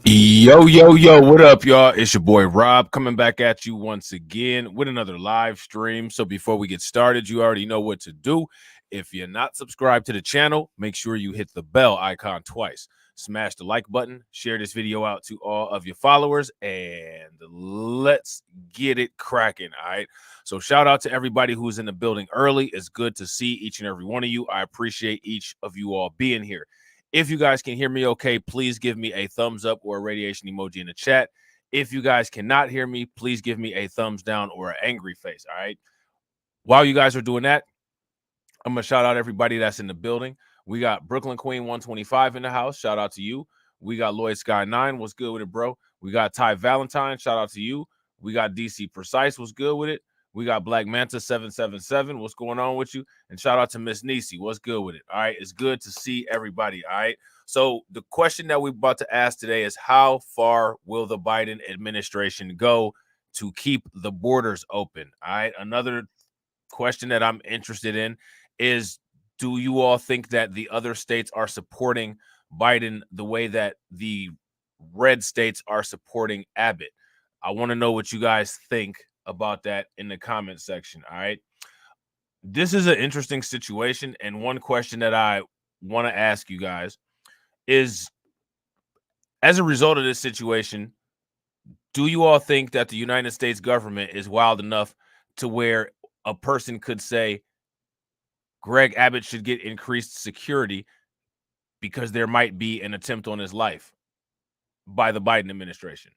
Yo, what up, y'all? It's your boy Rob coming back at you once again with another live stream. So before we get started, you already know what to do. If you're not subscribed to the channel, make sure you hit the bell icon twice. Smash the like button, share this video out to all of your followers, and let's get it cracking, all right? So shout out to everybody who's in the building early. It's good to see each and every one of you. I appreciate each of you all being here. If you guys can hear me okay, please give me a thumbs up or a radiation emoji in the chat. If you guys cannot hear me, please give me a thumbs down or an angry face, all right? While you guys are doing that, I'm going to shout out everybody that's in the building. We got Brooklyn Queen 125 in the house. Shout out to you. We got Lloyd Sky 9. What's good with it, bro? We got Ty Valentine. Shout out to you. We got DC Precise. What's good with it? We got Black Manta 777. What's going on with you? And shout out to Miss Nisi. What's good with it? All right. It's good to see everybody. All right. So the question that we're about to ask today is, how far will the Biden administration go to keep the borders open? All right. Another question that I'm interested in is, do you all think that the other states are supporting Biden the way that the red states are supporting Abbott? I want to know what you guys think about that in the comment section. All right. This is an interesting situation. And one question that I want to ask you guys is, as a result of this situation, do you all think that the United States government is wild enough to where a person could say Greg Abbott should get increased security because there might be an attempt on his life by the Biden administration?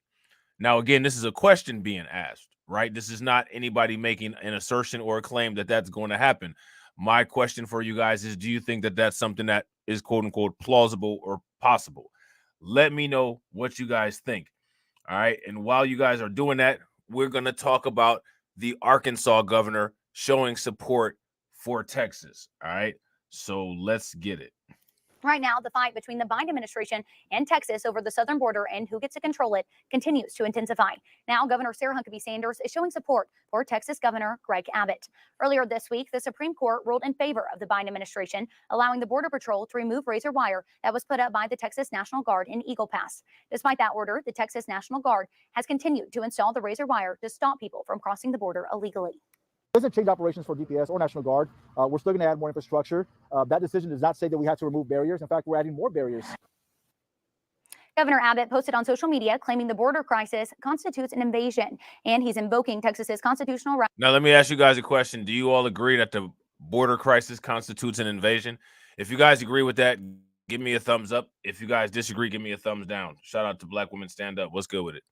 Now, again, this is a question being asked, right? This is not anybody making an assertion or a claim that that's going to happen. My question for you guys is, do you think that that's something that is quote unquote plausible or possible? Let me know what you guys think. All right. And while you guys are doing that, we're going to talk about the Arkansas governor showing support for Texas. All right. So let's get it. Right now, the fight between the Biden administration and Texas over the southern border and who gets to control it continues to intensify. Now, Governor Sarah Huckabee Sanders is showing support for Texas Governor Greg Abbott. Earlier this week, the Supreme Court ruled in favor of the Biden administration, allowing the Border Patrol to remove razor wire that was put up by the Texas National Guard in Eagle Pass. Despite that order, the Texas National Guard has continued to install the razor wire to stop people from crossing the border illegally. Doesn't change operations for DPS or National Guard. We're still going to add more infrastructure. That decision does not say that we have to remove barriers. In fact, we're adding more barriers. Governor Abbott posted on social media claiming the border crisis constitutes an invasion, and he's invoking Texas's constitutional right. Now, let me ask you guys a question. Do you all agree that the border crisis constitutes an invasion? If you guys agree with that, give me a thumbs up. If you guys disagree, give me a thumbs down. Shout out to Black Women Stand Up. What's good with it?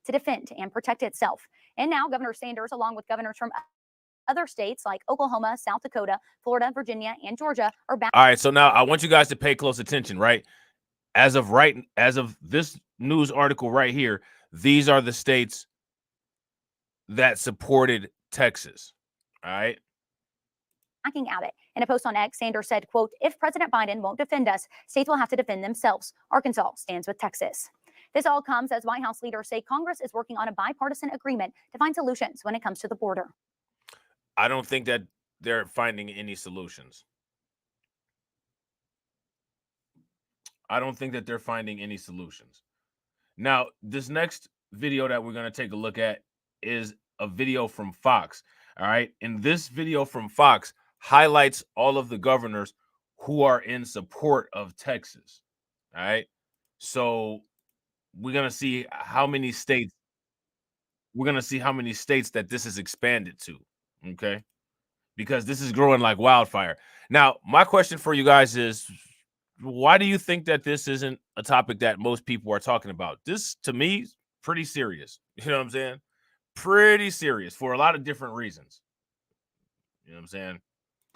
To defend and protect itself. And now Governor Sanders, along with governors from other states like Oklahoma, South Dakota, Florida, Virginia, and Georgia, are back. All right, so now I want you guys to pay close attention, right? As of this news article right here, these are the states that supported Texas. All right. Backing Abbott. In a post on X, Sanders said, quote, "If President Biden won't defend us, states will have to defend themselves. Arkansas stands with Texas." This all comes as White House leaders say Congress is working on a bipartisan agreement to find solutions when it comes to the border. I don't think that they're finding any solutions. I don't think that they're finding any solutions. Now, this next video that we're going to take a look at is a video from Fox. All right. And this video from Fox highlights all of the governors who are in support of Texas. All right. So we're going to see how many states that this is expanded to. Okay. Because this is growing like wildfire. Now, my question for you guys is, why do you think that this isn't a topic that most people are talking about? This, to me, is pretty serious. You know what I'm saying? Pretty serious for a lot of different reasons. You know what I'm saying?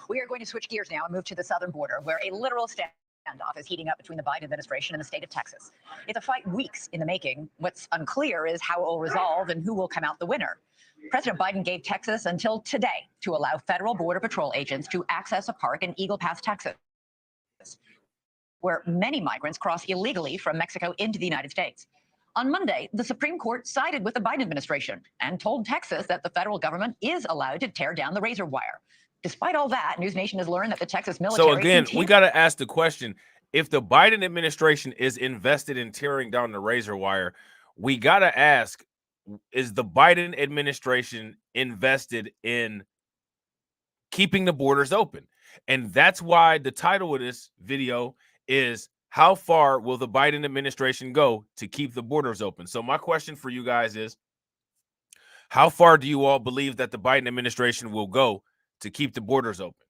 We are going to switch gears now and move to the southern border, where a literal standoff is heating up between the Biden administration and the state of Texas. It's a fight weeks in the making. What's unclear is how it will resolve and who will come out the winner. President Biden gave Texas until today to allow federal Border Patrol agents to access a park in Eagle Pass, Texas, where many migrants cross illegally from Mexico into the United States. On Monday, the Supreme Court sided with the Biden administration and told Texas that the federal government is allowed to tear down the razor wire. Despite all that, News Nation has learned that the Texas military... So again, we got to ask the question, if the Biden administration is invested in tearing down the razor wire, we got to ask, is the Biden administration invested in keeping the borders open? And that's why the title of this video is, how far will the Biden administration go to keep the borders open? So my question for you guys is, how far do you all believe that the Biden administration will go to keep the borders open?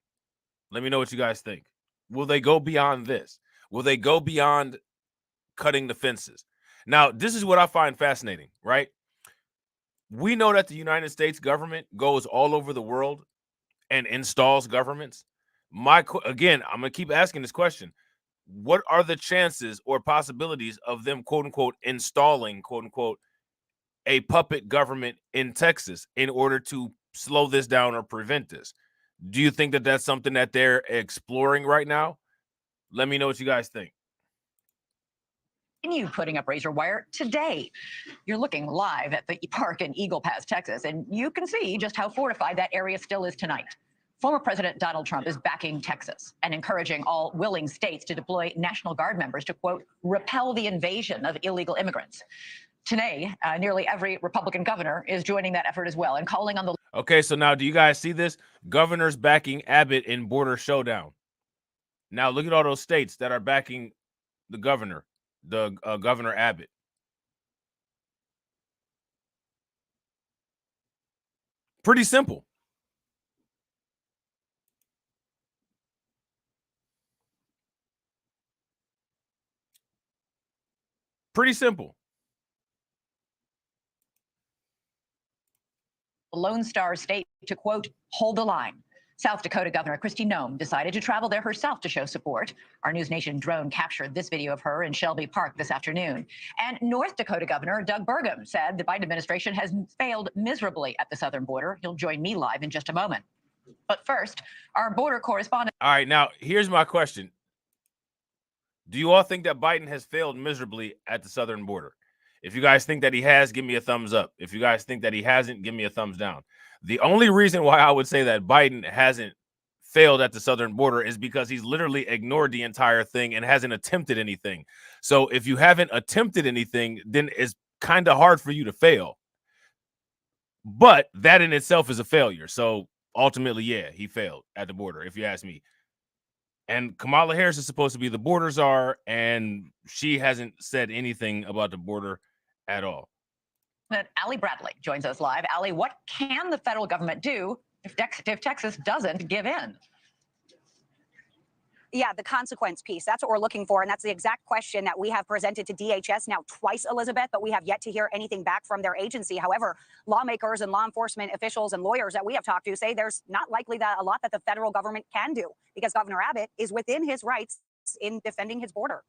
Let me know what you guys think. Will they go beyond this? Will they go beyond cutting the fences? Now, this is what I find fascinating, right? We know that the United States government goes all over the world and installs governments. Again, I'm going to keep asking this question. What are the chances or possibilities of them, quote unquote, installing, quote unquote, a puppet government in Texas in order to slow this down or prevent this? Do you think that that's something that they're exploring right now? Let me know what you guys think. Continue putting up razor wire today. You're looking live at the park in Eagle Pass, Texas, and you can see just how fortified that area still is tonight. Former President Donald Trump is backing Texas and encouraging all willing states to deploy National Guard members to, quote, repel the invasion of illegal immigrants. Today, nearly every Republican governor is joining that effort as well and calling on the... Okay, so now do you guys see this? Governors backing Abbott in border showdown. Now look at all those states that are backing the governor, Governor Abbott. Pretty simple. Pretty simple. Lone Star State to, quote, hold the line. South Dakota Governor Kristi Noem decided to travel there herself to show support. Our News Nation drone captured this video of her in Shelby Park this afternoon. And North Dakota Governor Doug Burgum said the Biden administration has failed miserably at the southern border. He'll join me live in just a moment. But first, our border correspondent... All right, now here's my question. Do you all think that Biden has failed miserably at the southern border? If you guys think that he has, give me a thumbs up. If you guys think that he hasn't, give me a thumbs down. The only reason why I would say that Biden hasn't failed at the southern border is because he's literally ignored the entire thing and hasn't attempted anything. So if you haven't attempted anything, then it's kind of hard for you to fail. But that in itself is a failure. So ultimately, yeah, he failed at the border, if you ask me. And Kamala Harris is supposed to be the border czar, and she hasn't said anything about the border at all. Allie Bradley joins us live. Allie, what can the federal government do if Texas doesn't give in? Yeah, the consequence piece. That's what we're looking for. And that's the exact question that we have presented to DHS now twice, Elizabeth, but we have yet to hear anything back from their agency. However, lawmakers and law enforcement officials and lawyers that we have talked to say there's not likely that a lot that the federal government can do because Governor Abbott is within his rights in defending his border.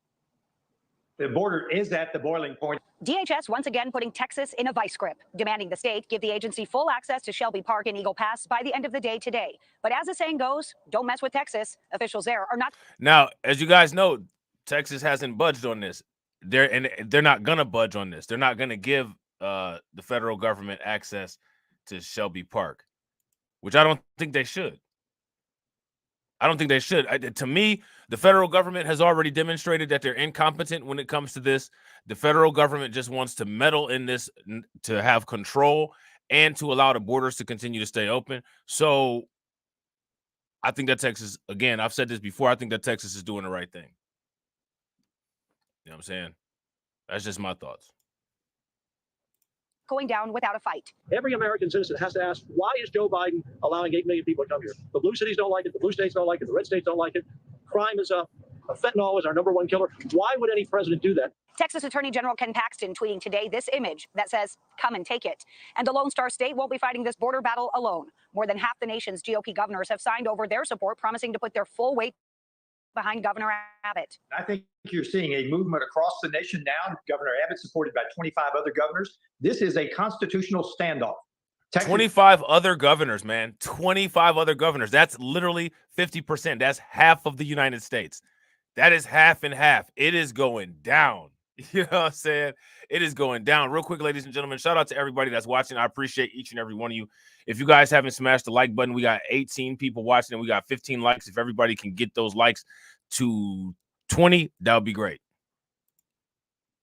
The border is at the boiling point. DHS once again putting Texas in a vice grip, demanding the state give the agency full access to Shelby Park and Eagle Pass by the end of the day today. But as the saying goes, don't mess with Texas. Officials there are not. Now, as you guys know, Texas hasn't budged on this. They're not gonna budge on this. They're not gonna give the federal government access to Shelby Park, which I don't think they should. I don't think they should. To me, the federal government has already demonstrated that they're incompetent when it comes to this. The federal government just wants to meddle in this to have control and to allow the borders to continue to stay open. So I think that Texas, again, I've said this before, I think that Texas is doing the right thing. You know what I'm saying? That's just my thoughts. Going down without a fight. Every American citizen has to ask, why is Joe Biden allowing 8 million people to come here? The blue cities don't like it. The blue states don't like it. The red states don't like it. Crime is up. Fentanyl is our #1 killer. Why would any president do that? Texas Attorney General Ken Paxton tweeting today this image that says, come and take it. And the Lone Star State won't be fighting this border battle alone. More than half the nation's GOP governors have signed over their support, promising to put their full weight behind Governor Abbott. I think you're seeing a movement across the nation now. Governor Abbott supported by 25 other governors. This is a constitutional standoff. 25 other governors, man. 25 other governors. That's literally 50%. That's half of the United States. That is half and half. It is going down. You know what I'm saying? It is going down. Real quick, ladies and gentlemen, shout out to everybody that's watching. I appreciate each and every one of you. If you guys haven't smashed the like button, we got 18 people watching and we got 15 likes. If everybody can get those likes to 20, that would be great.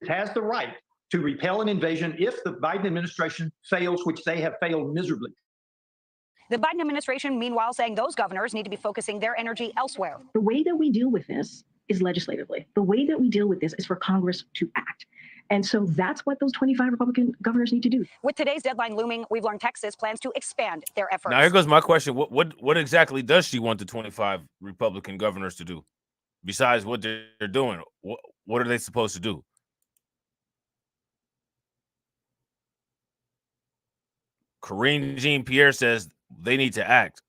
has the right to repel an invasion if the Biden administration fails, which they have failed miserably. The Biden administration, meanwhile, saying those governors need to be focusing their energy elsewhere. The way that we deal with this is legislatively. The way that we deal with this is for Congress to act. And so that's what those 25 Republican governors need to do. With today's deadline looming, we've learned Texas plans to expand their efforts. Now, here goes my question. What exactly does she want the 25 Republican governors to do? Besides what they're doing, what are they supposed to do? Karine Jean-Pierre says they need to act.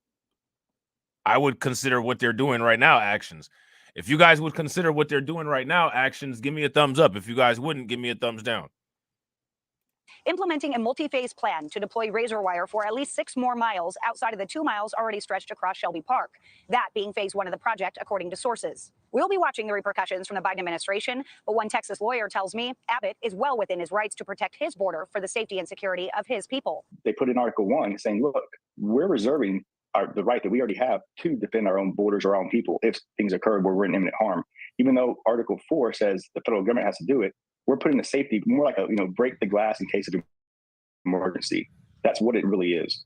I would consider what they're doing right now actions. If you guys would consider what they're doing right now actions, give me a thumbs up. If you guys wouldn't, give me a thumbs down. Implementing a multi-phase plan to deploy razor wire for at least 6 more miles outside of the 2 miles already stretched across Shelby Park. That being phase 1 of the project, according to sources. We'll be watching the repercussions from the Biden administration, but one Texas lawyer tells me Abbott is well within his rights to protect his border for the safety and security of his people. They put in Article 1 saying, look, we're reserving the right that we already have to defend our own borders, our own people, if things occur where we're in imminent harm. Even though Article 4 says the federal government has to do it, we're putting the safety more like a, break the glass in case of emergency. That's what it really is.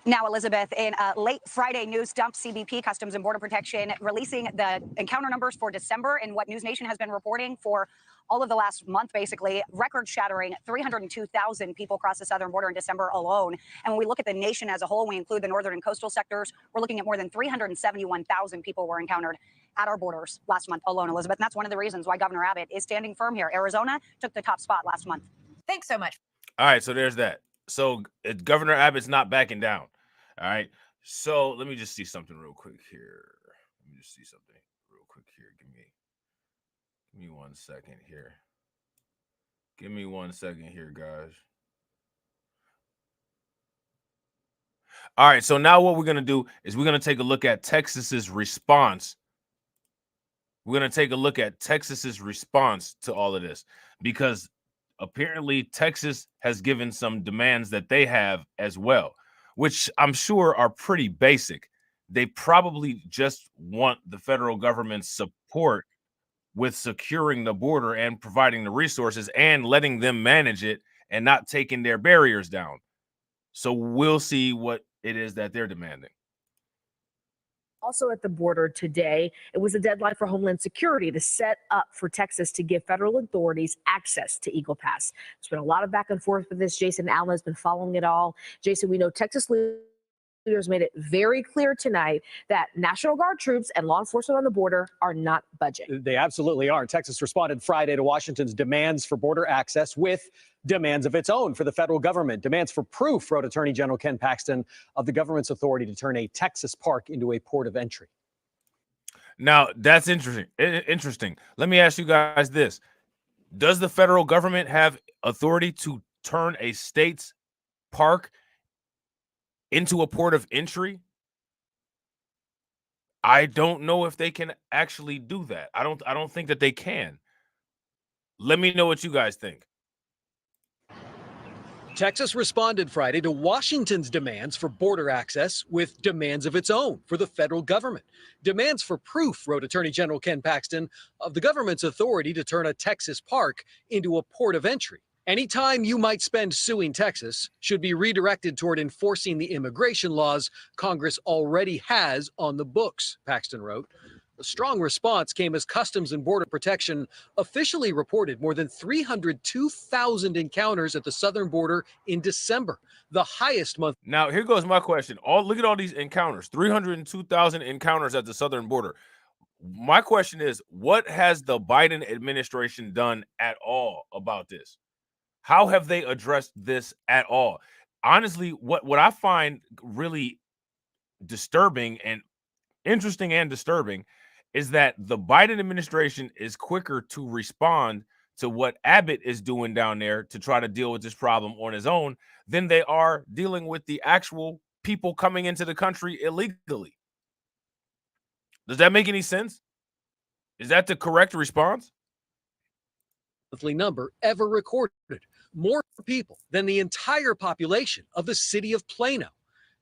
Now, Elizabeth, in a late Friday news dump, CBP, Customs and Border Protection, releasing the encounter numbers for December and what News Nation has been reporting for all of the last month, basically, record-shattering 302,000 people crossed the southern border in December alone. And when we look at the nation as a whole, we include the northern and coastal sectors, we're looking at more than 371,000 people were encountered at our borders last month alone, Elizabeth. And that's one of the reasons why Governor Abbott is standing firm here. Arizona took the top spot last month. Thanks so much. All right, so there's that. So Governor Abbott's not backing down. All right, so let me just see something real quick here. Give me 1 second here. Give me 1 second here, guys. All right, so now what we're going to do is we're going to take a look at Texas's response. We're going to take a look at Texas's response to all of this, because apparently Texas has given some demands that they have as well, which I'm sure are pretty basic. They probably just want the federal government's support with securing the border and providing the resources and letting them manage it and not taking their barriers down. So we'll see what it is that they're demanding. Also at the border today, it was a deadline for Homeland Security to set up for Texas to give federal authorities access to Eagle Pass. There's been a lot of back and forth with this. Jason Allen has been following it all. Jason, we know Texas leaders made it very clear tonight that National Guard troops and law enforcement on the border are not budging. They absolutely are. Texas responded Friday to Washington's demands for border access with demands of its own for the federal government. Demands for proof, wrote Attorney General Ken Paxton, of the government's authority to turn a Texas park into a port of entry. Now, that's interesting. Let me ask you guys this. Does the federal government have authority to turn a state's park into a port of entry? I don't know if they can actually do that. I don't think that they can. Let me know what you guys think. Texas responded Friday to Washington's demands for border access with demands of its own for the federal government. Demands for proof, wrote Attorney General Ken Paxton, of the government's authority to turn a Texas park into a port of entry. Any time you might spend suing Texas should be redirected toward enforcing the immigration laws Congress already has on the books, Paxton wrote. The strong response came as Customs and Border Protection officially reported more than 302,000 encounters at the southern border in December, the highest month. Now, here goes my question. Look at all these encounters, 302,000 encounters at the southern border. My question is, what has the Biden administration done at all about this? How have they addressed this at all? Honestly, what I find really disturbing and interesting and disturbing is that the Biden administration is quicker to respond to what Abbott is doing down there to try to deal with this problem on his own than they are dealing with the actual people coming into the country illegally. Does that make any sense? Is that the correct response? Monthly number ever recorded. More people than the entire population of the city of Plano.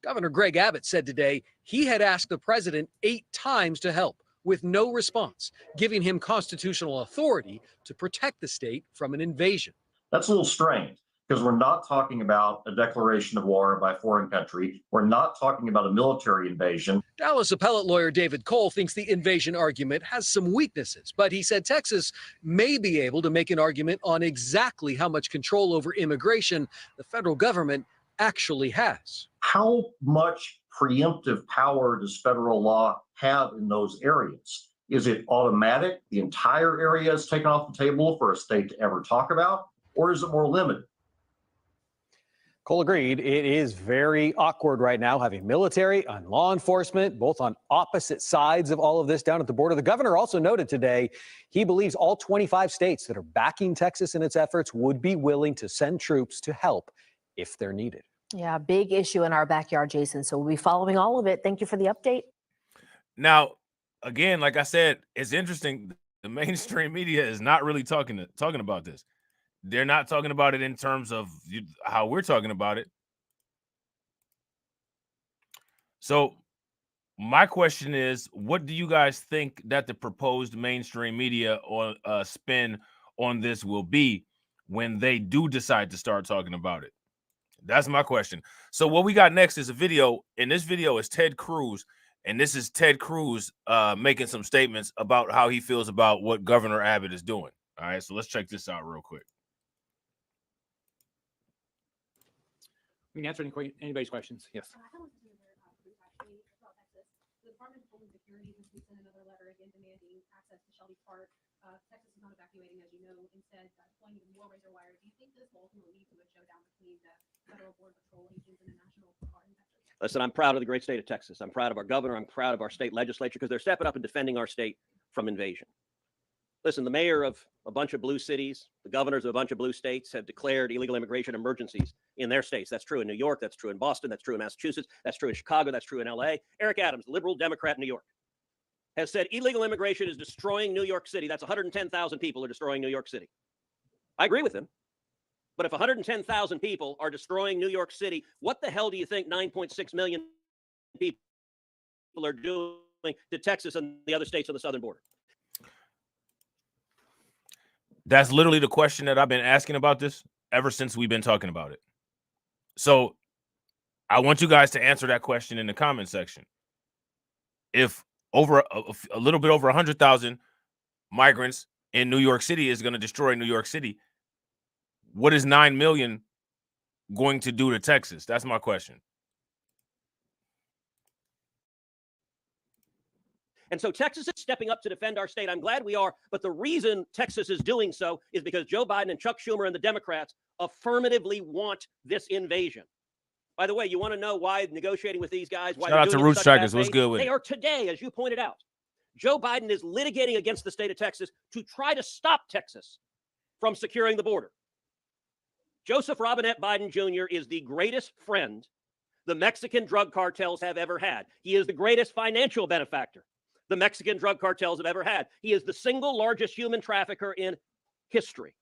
Governor Greg Abbott said today he had asked the president 8 times to help, with no response, giving him constitutional authority to protect the state from an invasion. That's a little strange because we're not talking about a declaration of war by a foreign country. We're not talking about a military invasion. Dallas appellate lawyer David Cole thinks the invasion argument has some weaknesses, but he said Texas may be able to make an argument on exactly how much control over immigration the federal government actually has. How much preemptive power does federal law have in those areas? Is it automatic? The entire area is taken off the table for a state to ever talk about, or is it more limited? Cole agreed. It is very awkward right now having military and law enforcement both on opposite sides of all of this down at the border. The governor also noted today he believes all 25 states that are backing Texas in its efforts would be willing to send troops to help if they're needed. Yeah, big issue in our backyard, Jason. So we'll be following all of it. Thank you for the update. Now, again, like I said, it's interesting. The mainstream media is not really talking about this. They're not talking about it in terms of how we're talking about it. So my question is, what do you guys think that the proposed mainstream media or spin on this will be when they do decide to start talking about it? That's my question. So what we got next is a video, and this video is Ted Cruz, and this is Ted Cruz making some statements about how he feels about what Governor Abbott is doing. All right, so let's check this out real quick. We can answer anybody's questions. Yes. The Department of Homeland Security has sent another letter again demanding access to Shelby Park. Texas is not evacuating, as you know, instead deploying even more razor wire. Do you think this will ultimately lead to a showdown between the federal border patrol agents and the National Guard in Texas? Listen, I'm proud of the great state of Texas. I'm proud of our governor. I'm proud of our state legislature because they're stepping up and defending our state from invasion. Listen, the mayor of a bunch of blue cities, the governors of a bunch of blue states have declared illegal immigration emergencies in their states. That's true in New York. That's true in Boston. That's true in Massachusetts. That's true in Chicago. That's true in LA. Eric Adams, liberal Democrat in New York, has said illegal immigration is destroying New York City. That's 110,000 people are destroying New York City. I agree with him. But if 110,000 people are destroying New York City, what the hell do you think 9.6 million people are doing to Texas and the other states on the southern border? That's literally the question that I've been asking about this ever since we've been talking about it. So I want you guys to answer that question in the comment section. If over a little bit over 100,000 migrants in New York City is going to destroy New York City, what is 9 million going to do to Texas? That's my question. And so Texas is stepping up to defend our state. I'm glad we are. But the reason Texas is doing so is because Joe Biden and Chuck Schumer and the Democrats affirmatively want this invasion. By the way, you want to know why negotiating with these guys? Why Shout out to Root Strikers. What's good with They it? are today, as you pointed out. Joe Biden is litigating against the state of Texas to try to stop Texas from securing the border. Joseph Robinette Biden Jr. is the greatest friend the Mexican drug cartels have ever had. He is the greatest financial benefactor the Mexican drug cartels have ever had. He is the single largest human trafficker in history.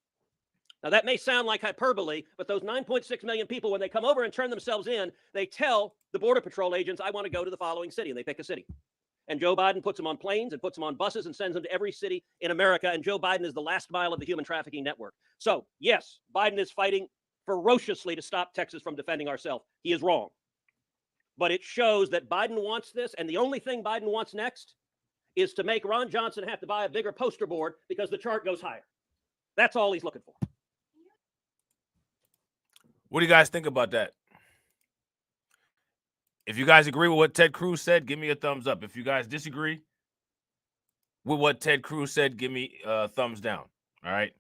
Now, that may sound like hyperbole, but those 9.6 million people, when they come over and turn themselves in, they tell the Border Patrol agents, I want to go to the following city, and they pick a city. And Joe Biden puts them on planes and puts them on buses and sends them to every city in America, and Joe Biden is the last mile of the human trafficking network. So, yes, Biden is fighting ferociously to stop Texas from defending ourselves. He is wrong. But it shows that Biden wants this, and the only thing Biden wants next is to make Ron Johnson have to buy a bigger poster board because the chart goes higher. That's all he's looking for. What do you guys think about that? If you guys agree with what Ted Cruz said, give me a thumbs up. If you guys disagree with what Ted Cruz said, give me a thumbs down. All right.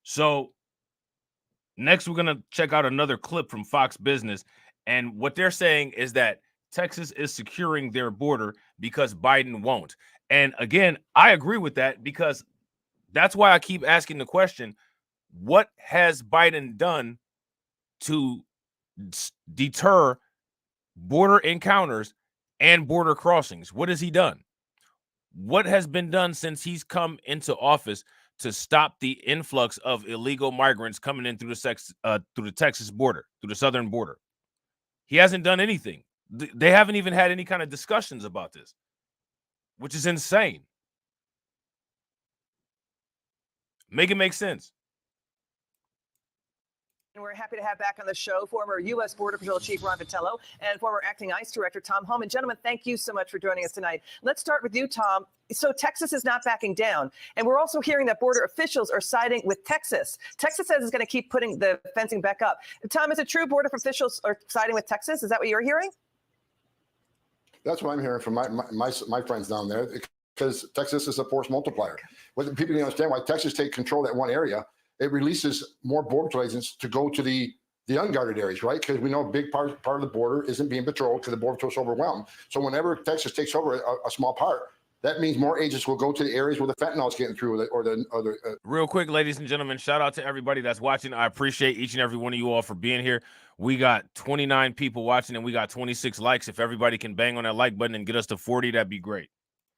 So next, we're going to check out another clip from Fox Business. And what they're saying is that Texas is securing their border because Biden won't. And again, I agree with that because that's why I keep asking the question, what has Biden done to deter border encounters and border crossings? What has he done? What has been done since he's come into office to stop the influx of illegal migrants coming in through the Texas border, through the southern border? He hasn't done anything. They haven't even had any kind of discussions about this, which is insane. Make it make sense. And we're happy to have back on the show former U.S. Border Patrol Chief Ron Vitello and former Acting ICE Director Tom Homan. Gentlemen, thank you so much for joining us tonight. Let's start with you, Tom. So Texas is not backing down. And we're also hearing that border officials are siding with Texas. Texas says it's going to keep putting the fencing back up. Tom, is it true border officials are siding with Texas? Is that what you're hearing? That's what I'm hearing from my friends down there, because Texas is a force multiplier. What people need to understand, why Texas take control of that one area, it releases more border patrol agents to go to the unguarded areas, right? Because we know a big part of the border isn't being patrolled because the border patrol is overwhelmed. So whenever Texas takes over a small part, that means more agents will go to the areas where the fentanyl is getting through, or the other. Real quick, ladies and gentlemen, shout out to everybody that's watching. I appreciate each and every one of you all for being here. We got 29 people watching and we got 26 likes. If everybody can bang on that like button and get us to 40, that'd be great.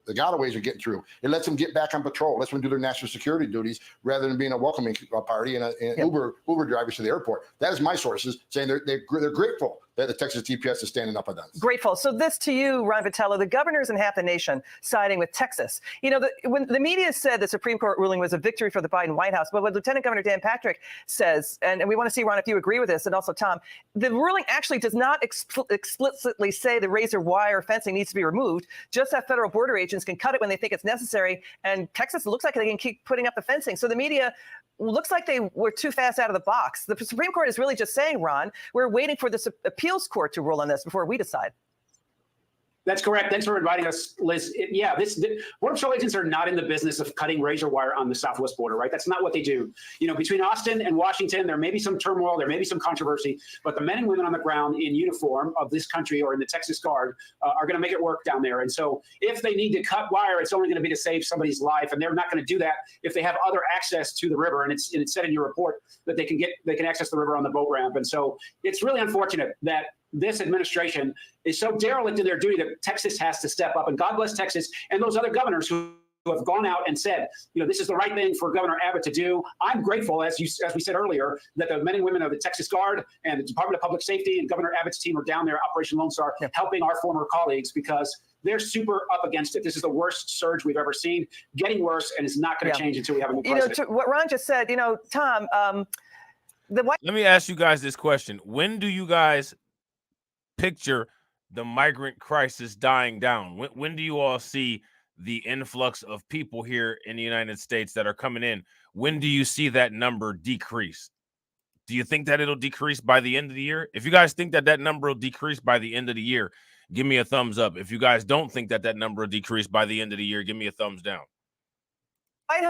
The gotaways are getting through. It lets them get back on patrol. Lets them do their national security duties rather than being a welcoming party and Uber drivers to the airport. That is my sources saying they're grateful that the Texas DPS is standing up for them. Grateful. So this to you, Ron Vitello, the governors in half the nation siding with Texas. You know, when the media said the Supreme Court ruling was a victory for the Biden White House, but what Lieutenant Governor Dan Patrick says, and we want to see, Ron, if you agree with this, and also Tom, the ruling actually does not explicitly say the razor wire fencing needs to be removed, just that federal border agents can cut it when they think it's necessary. And Texas looks like they can keep putting up the fencing. So the media looks like they were too fast out of the box. The Supreme Court is really just saying, Ron, we're waiting for the appeals court to rule on this before we decide. That's correct. Thanks for inviting us, Liz. Border Patrol agents are not in the business of cutting razor wire on the southwest border, right? That's not what they do. You know, between Austin and Washington, there may be some turmoil, there may be some controversy, but the men and women on the ground in uniform of this country or in the Texas Guard are going to make it work down there. And so if they need to cut wire, it's only going to be to save somebody's life. And they're not going to do that if they have other access to the river. And it's said in your report that they can access the river on the boat ramp. And so it's really unfortunate that this administration is so derelict in their duty that Texas has to step up. And God bless Texas and those other governors who have gone out and said, you know, this is the right thing for Governor Abbott to do. I'm grateful, as we said earlier, that the men and women of the Texas Guard and the Department of Public Safety and Governor Abbott's team are down there, Operation Lone Star, helping our former colleagues, because they're super up against it. This is the worst surge we've ever seen, getting worse, and it's not going to change until we have a new president. You know, what Ron just said, you know, Tom, let me ask you guys this question. When do you guys picture the migrant crisis dying down? When do you all see the influx of people here in the United States that are coming in? When do you see that number decrease? Do you think that it'll decrease by the end of the year? If you guys think that that number will decrease by the end of the year, give me a thumbs up. If you guys don't think that that number will decrease by the end of the year, give me a thumbs down. White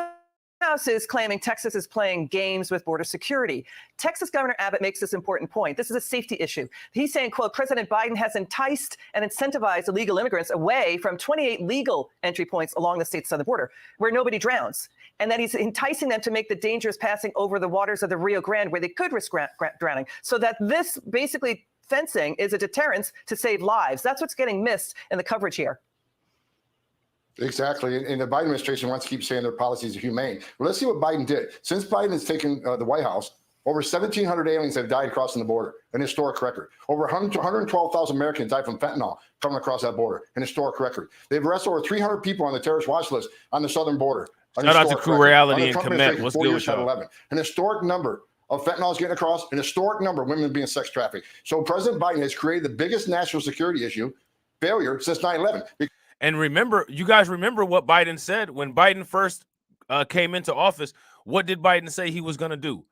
House is claiming Texas is playing games with border security. Texas Governor Abbott makes this important point. This is a safety issue. He's saying, quote, President Biden has enticed and incentivized illegal immigrants away from 28 legal entry points along the state's southern border where nobody drowns, and that he's enticing them to make the dangerous passing over the waters of the Rio Grande where they could risk drowning. So that this basically fencing is a deterrence to save lives. That's what's getting missed in the coverage here. Exactly. And the Biden administration wants to keep saying their policies are humane. Well, let's see what Biden did. Since Biden has taken the White House, over 1,700 aliens have died crossing the border, an historic record. Over 112,000 Americans died from fentanyl coming across that border, an historic record. They've arrested over 300 people on the terrorist watch list on the southern border. Shout out to Crew Reality and Comet. What's good with y'all? An historic number of fentanyl is getting across, an historic number of women being sex trafficked. So President Biden has created the biggest national security issue failure since 9/11. And remember, you guys remember what Biden said when Biden first came into office. What did Biden say he was going to do?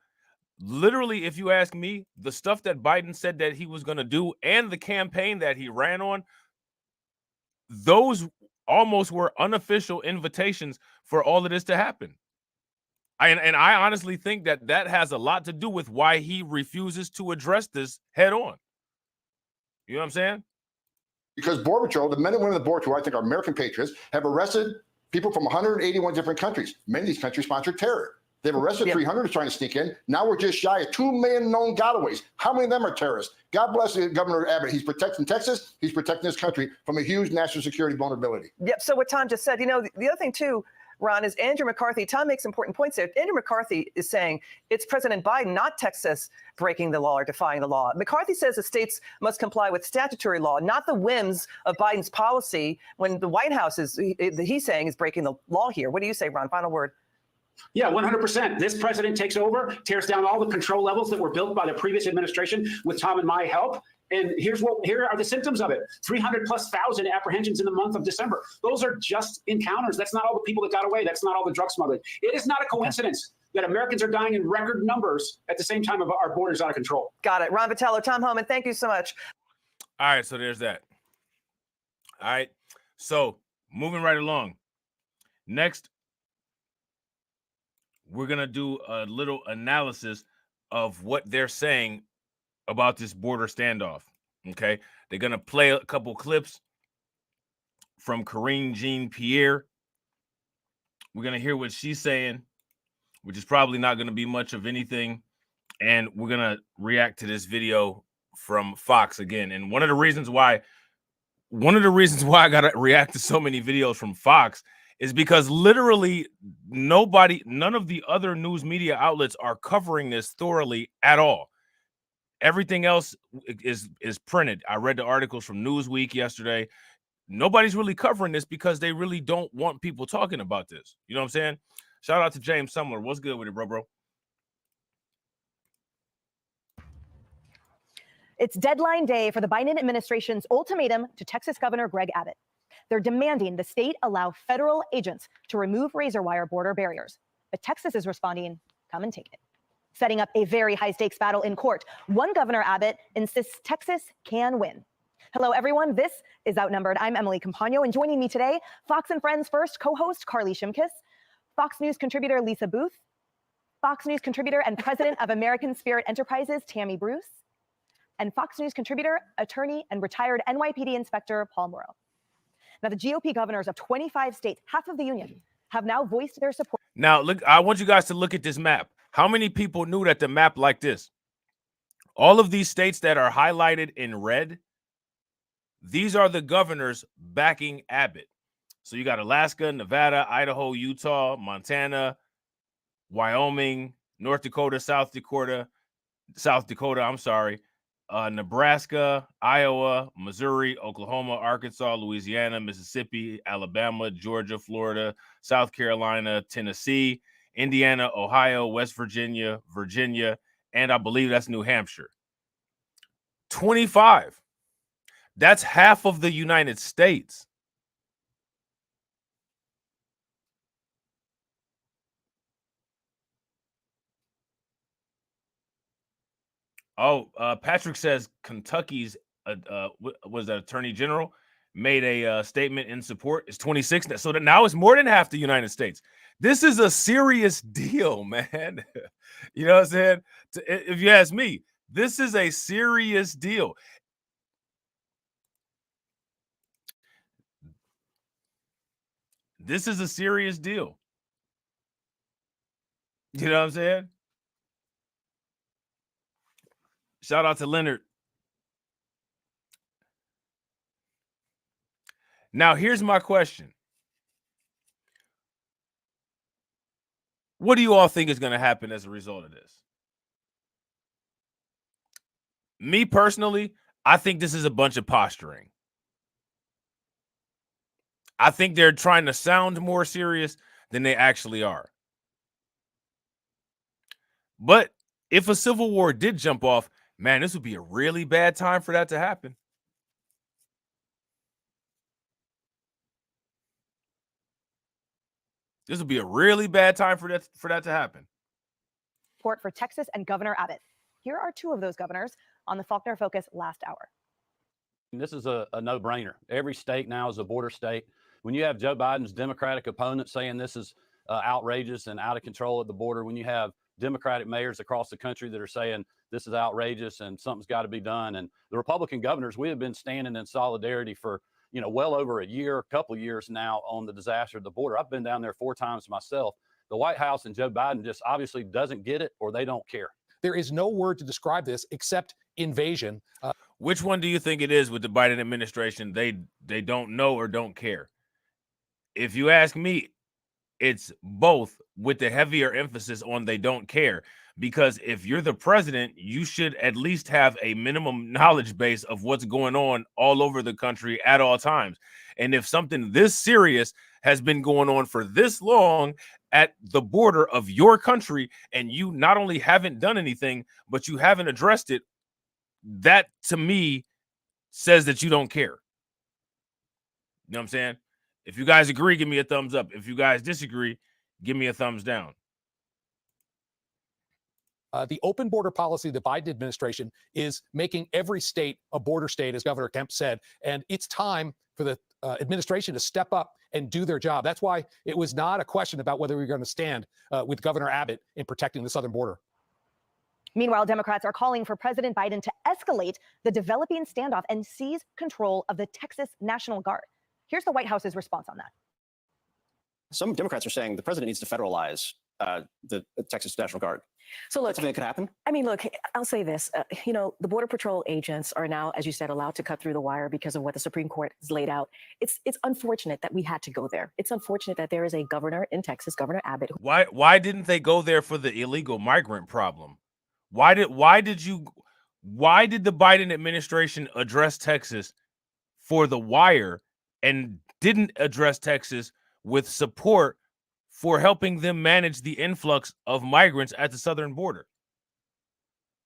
Literally, if you ask me, the stuff that Biden said that he was going to do and the campaign that he ran on, those almost were unofficial invitations for all of this to happen. And I honestly think that that has a lot to do with why he refuses to address this head on. You know what I'm saying? Because Border Patrol, the men and women of the Border Patrol, I think are American patriots, have arrested people from 181 different countries. Many of these countries sponsor terror. They've arrested 300 trying to sneak in. Now we're just shy of 2 million known gotaways. How many of them are terrorists? God bless Governor Abbott. He's protecting Texas. He's protecting this country from a huge national security vulnerability. Yep. So what Tom just said, you know, the other thing too, Ron, is Andrew McCarthy. Tom makes important points there. Andrew McCarthy is saying it's President Biden, not Texas, breaking the law or defying the law. McCarthy says the states must comply with statutory law, not the whims of Biden's policy, when the White House he's saying is breaking the law here. What do you say, Ron? Final word. Yeah, 100%. This president takes over, tears down all the control levels that were built by the previous administration with Tom and my help. And here are the symptoms of it. 300,000+ apprehensions in the month of December. Those are just encounters. That's not all the people that got away. That's not all the drug smuggling. It is not a coincidence that Americans are dying in record numbers at the same time of our borders out of control. Got it. Ron Vitello, Tom Homan, thank you so much. All right, so there's that. All right, so moving right along. Next, we're going to do a little analysis of what they're saying about this border standoff. Okay, they're going to play a couple clips from Karine Jean-Pierre. We're going to hear what she's saying, which is probably not going to be much of anything. And we're going to react to this video from Fox again. And one of the reasons why I got to react to so many videos from Fox is because literally none of the other news media outlets are covering this thoroughly at all. Everything else is printed. I read the articles from Newsweek yesterday. Nobody's really covering this because they really don't want people talking about this. You know what I'm saying? Shout out to James Sumler. What's good with it, bro? It's deadline day for the Biden administration's ultimatum to Texas Governor Greg Abbott. They're demanding the state allow federal agents to remove razor wire border barriers. But Texas is responding, come and take it. Setting up a very high-stakes battle in court. One Governor Abbott insists Texas can win. Hello, everyone. This is Outnumbered. I'm Emily Campagno, and joining me today, Fox and Friends first co-host Carly Shimkus, Fox News contributor Lisa Booth, Fox News contributor and president of American Spirit Enterprises Tammy Bruce, and Fox News contributor, attorney, and retired NYPD inspector Paul Morrow. Now, the GOP governors of 25 states, half of the union, have now voiced their support. Now, look, I want you guys to look at this map. How many people knew that the map like this? All of these states that are highlighted in red, these are the governors backing Abbott. So you got Alaska, Nevada, Idaho, Utah, Montana, Wyoming, North Dakota, South Dakota, Nebraska, Iowa, Missouri, Oklahoma, Arkansas, Louisiana, Mississippi, Alabama, Georgia, Florida, South Carolina, Tennessee, Indiana, Ohio, West Virginia, and I believe that's New Hampshire. 25. That's half of the United States. Oh, Patrick says Kentucky's was that Attorney General made a statement in support. It's 26. So that now it's more than half the United States. This is a serious deal, man. You know what I'm saying? If you ask me, this is a serious deal. This is a serious deal. You know what I'm saying? Shout out to Leonard. Now, here's my question. What do you all think is going to happen as a result of this? Me personally, I think this is a bunch of posturing. I think they're trying to sound more serious than they actually are. But if a civil war did jump off, man, this would be a really bad time for that to happen. This would be a really bad time for that to happen. Support for Texas and Governor Abbott. Here are two of those governors on the Faulkner Focus last hour. This is a no-brainer. Every state now is a border state. When you have Joe Biden's Democratic opponent saying this is outrageous and out of control at the border, when you have Democratic mayors across the country that are saying this is outrageous and something's got to be done, and the Republican governors, we have been standing in solidarity for well over a year, a couple of years now on the disaster at the border. I've been down there 4 times myself. The White House and Joe Biden just obviously doesn't get it, or they don't care. There is no word to describe this except invasion. Which one do you think it is with the Biden administration? They don't know or don't care. If you ask me, It's both, with the heavier emphasis on they don't care. Because if you're the president, you should at least have a minimum knowledge base of what's going on all over the country at all times. And if something this serious has been going on for this long at the border of your country, and you not only haven't done anything, but you haven't addressed it, that to me says that you don't care. You know what I'm saying? If you guys agree, give me a thumbs up. If you guys disagree, give me a thumbs down. The open border policy of the Biden administration is making every state a border state, as Governor Kemp said. And it's time for the administration to step up and do their job. That's why it was not a question about whether we were going to stand with Governor Abbott in protecting the southern border. Meanwhile, Democrats are calling for President Biden to escalate the developing standoff and seize control of the Texas National Guard. Here's the White House's response on that. Some Democrats are saying the president needs to federalize the Texas National Guard. So look, something that could happen. I mean, look, I'll say this. You know, the Border Patrol agents are now, as you said, allowed to cut through the wire because of what the Supreme Court has laid out. It's unfortunate that we had to go there. It's unfortunate that there is a governor in Texas, Governor Abbott. Why didn't they go there for the illegal migrant problem? Why did the Biden administration address Texas for the wire and didn't address Texas with support for helping them manage the influx of migrants at the southern border?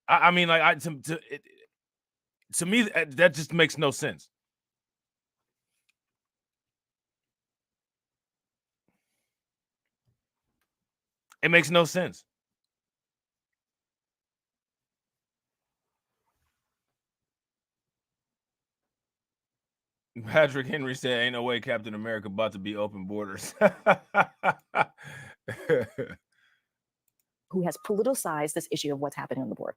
I mean, like, to me, that just makes no sense. It makes no sense. Patrick Henry said, ain't no way Captain America about to be open borders. Who has politicized this issue of what's happening on the border.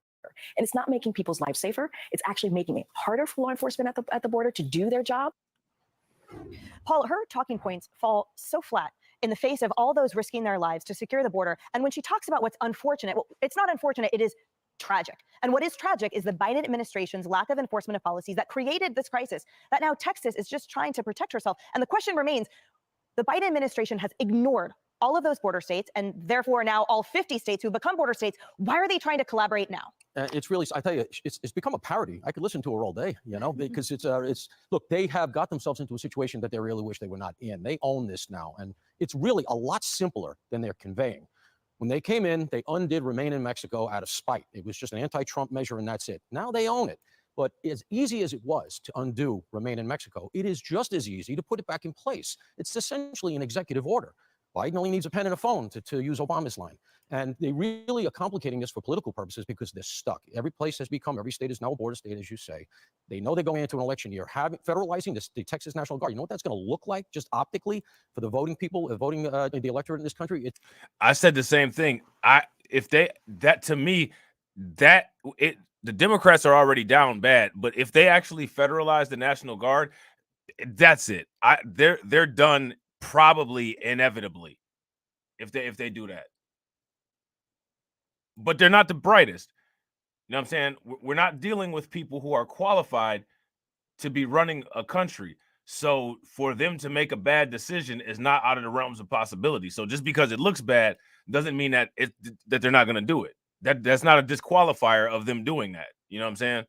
And it's not making people's lives safer. It's actually making it harder for law enforcement at the border to do their job. Paul, her talking points fall so flat in the face of all those risking their lives to secure the border. And when she talks about what's unfortunate, well, it's not unfortunate, it is tragic. And what is tragic is the Biden administration's lack of enforcement of policies that created this crisis, that now Texas is just trying to protect herself. And the question remains, the Biden administration has ignored all of those border states, and therefore now all 50 states who become border states. Why are they trying to collaborate now? It's really, I tell you, it's become a parody. I could listen to her all day, you know, because it's look, they have got themselves into a situation that they really wish they were not in. They own this now, and it's really a lot simpler than they're conveying. When they came in, they undid Remain in Mexico out of spite. It was just an anti-Trump measure, and that's it. Now they own it. But as easy as it was to undo Remain in Mexico, it is just as easy to put it back in place. It's essentially an executive order. Biden only needs a pen and a phone to use Obama's line. And they really are complicating this for political purposes because they're stuck. Every place has become, every state is now a border state, as you say. They know they're going into an election year. Federalizing the Texas National Guard, you know what that's going to look like just optically for the voting people, the electorate in this country? I said the same thing. The Democrats are already down bad, but if they actually federalize the National Guard, that's it. They're done probably inevitably if they do that. But they're not the brightest. You know what I'm saying? We're not dealing with people who are qualified to be running a country. So for them to make a bad decision is not out of the realms of possibility. So just because it looks bad doesn't mean that that they're not going to do it. That's not a disqualifier of them doing that. You know what I'm saying?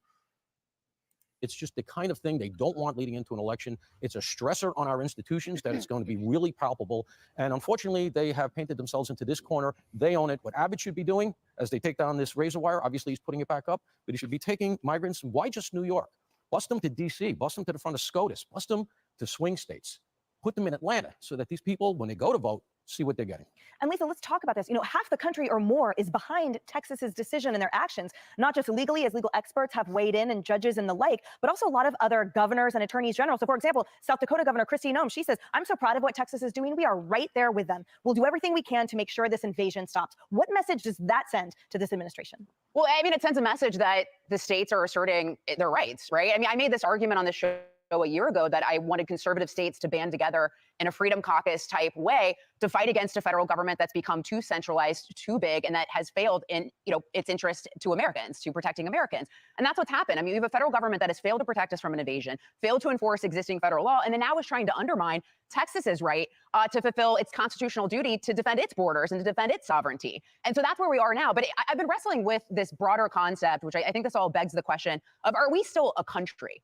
It's just the kind of thing they don't want leading into an election. It's a stressor on our institutions that it's going to be really palpable. And unfortunately, they have painted themselves into this corner. They own it. What Abbott should be doing as they take down this razor wire, obviously he's putting it back up, but he should be taking migrants. Why just New York? Bust them to D.C., bust them to the front of SCOTUS, bust them to swing states, put them in Atlanta so that these people, when they go to vote, see what they're getting. And Lisa, let's talk about this. You know, half the country or more is behind Texas's decision and their actions, not just legally, as legal experts have weighed in and judges and the like, but also a lot of other governors and attorneys general. So, for example, South Dakota Governor Kristi Noem, she says, I'm so proud of what Texas is doing. We are right there with them. We'll do everything we can to make sure this invasion stops. What message does that send to this administration? Well, I mean, it sends a message that the states are asserting their rights, right? I mean, I made this argument on the show a year ago that I wanted conservative states to band together in a Freedom Caucus type way to fight against a federal government that's become too centralized, too big, and that has failed in, its interest to Americans, to protecting Americans. And that's what's happened. I mean, we have a federal government that has failed to protect us from an invasion, failed to enforce existing federal law, and then now is trying to undermine Texas's right to fulfill its constitutional duty to defend its borders and to defend its sovereignty. And so that's where we are now. But I've been wrestling with this broader concept, which I think this all begs the question of, are we still a country,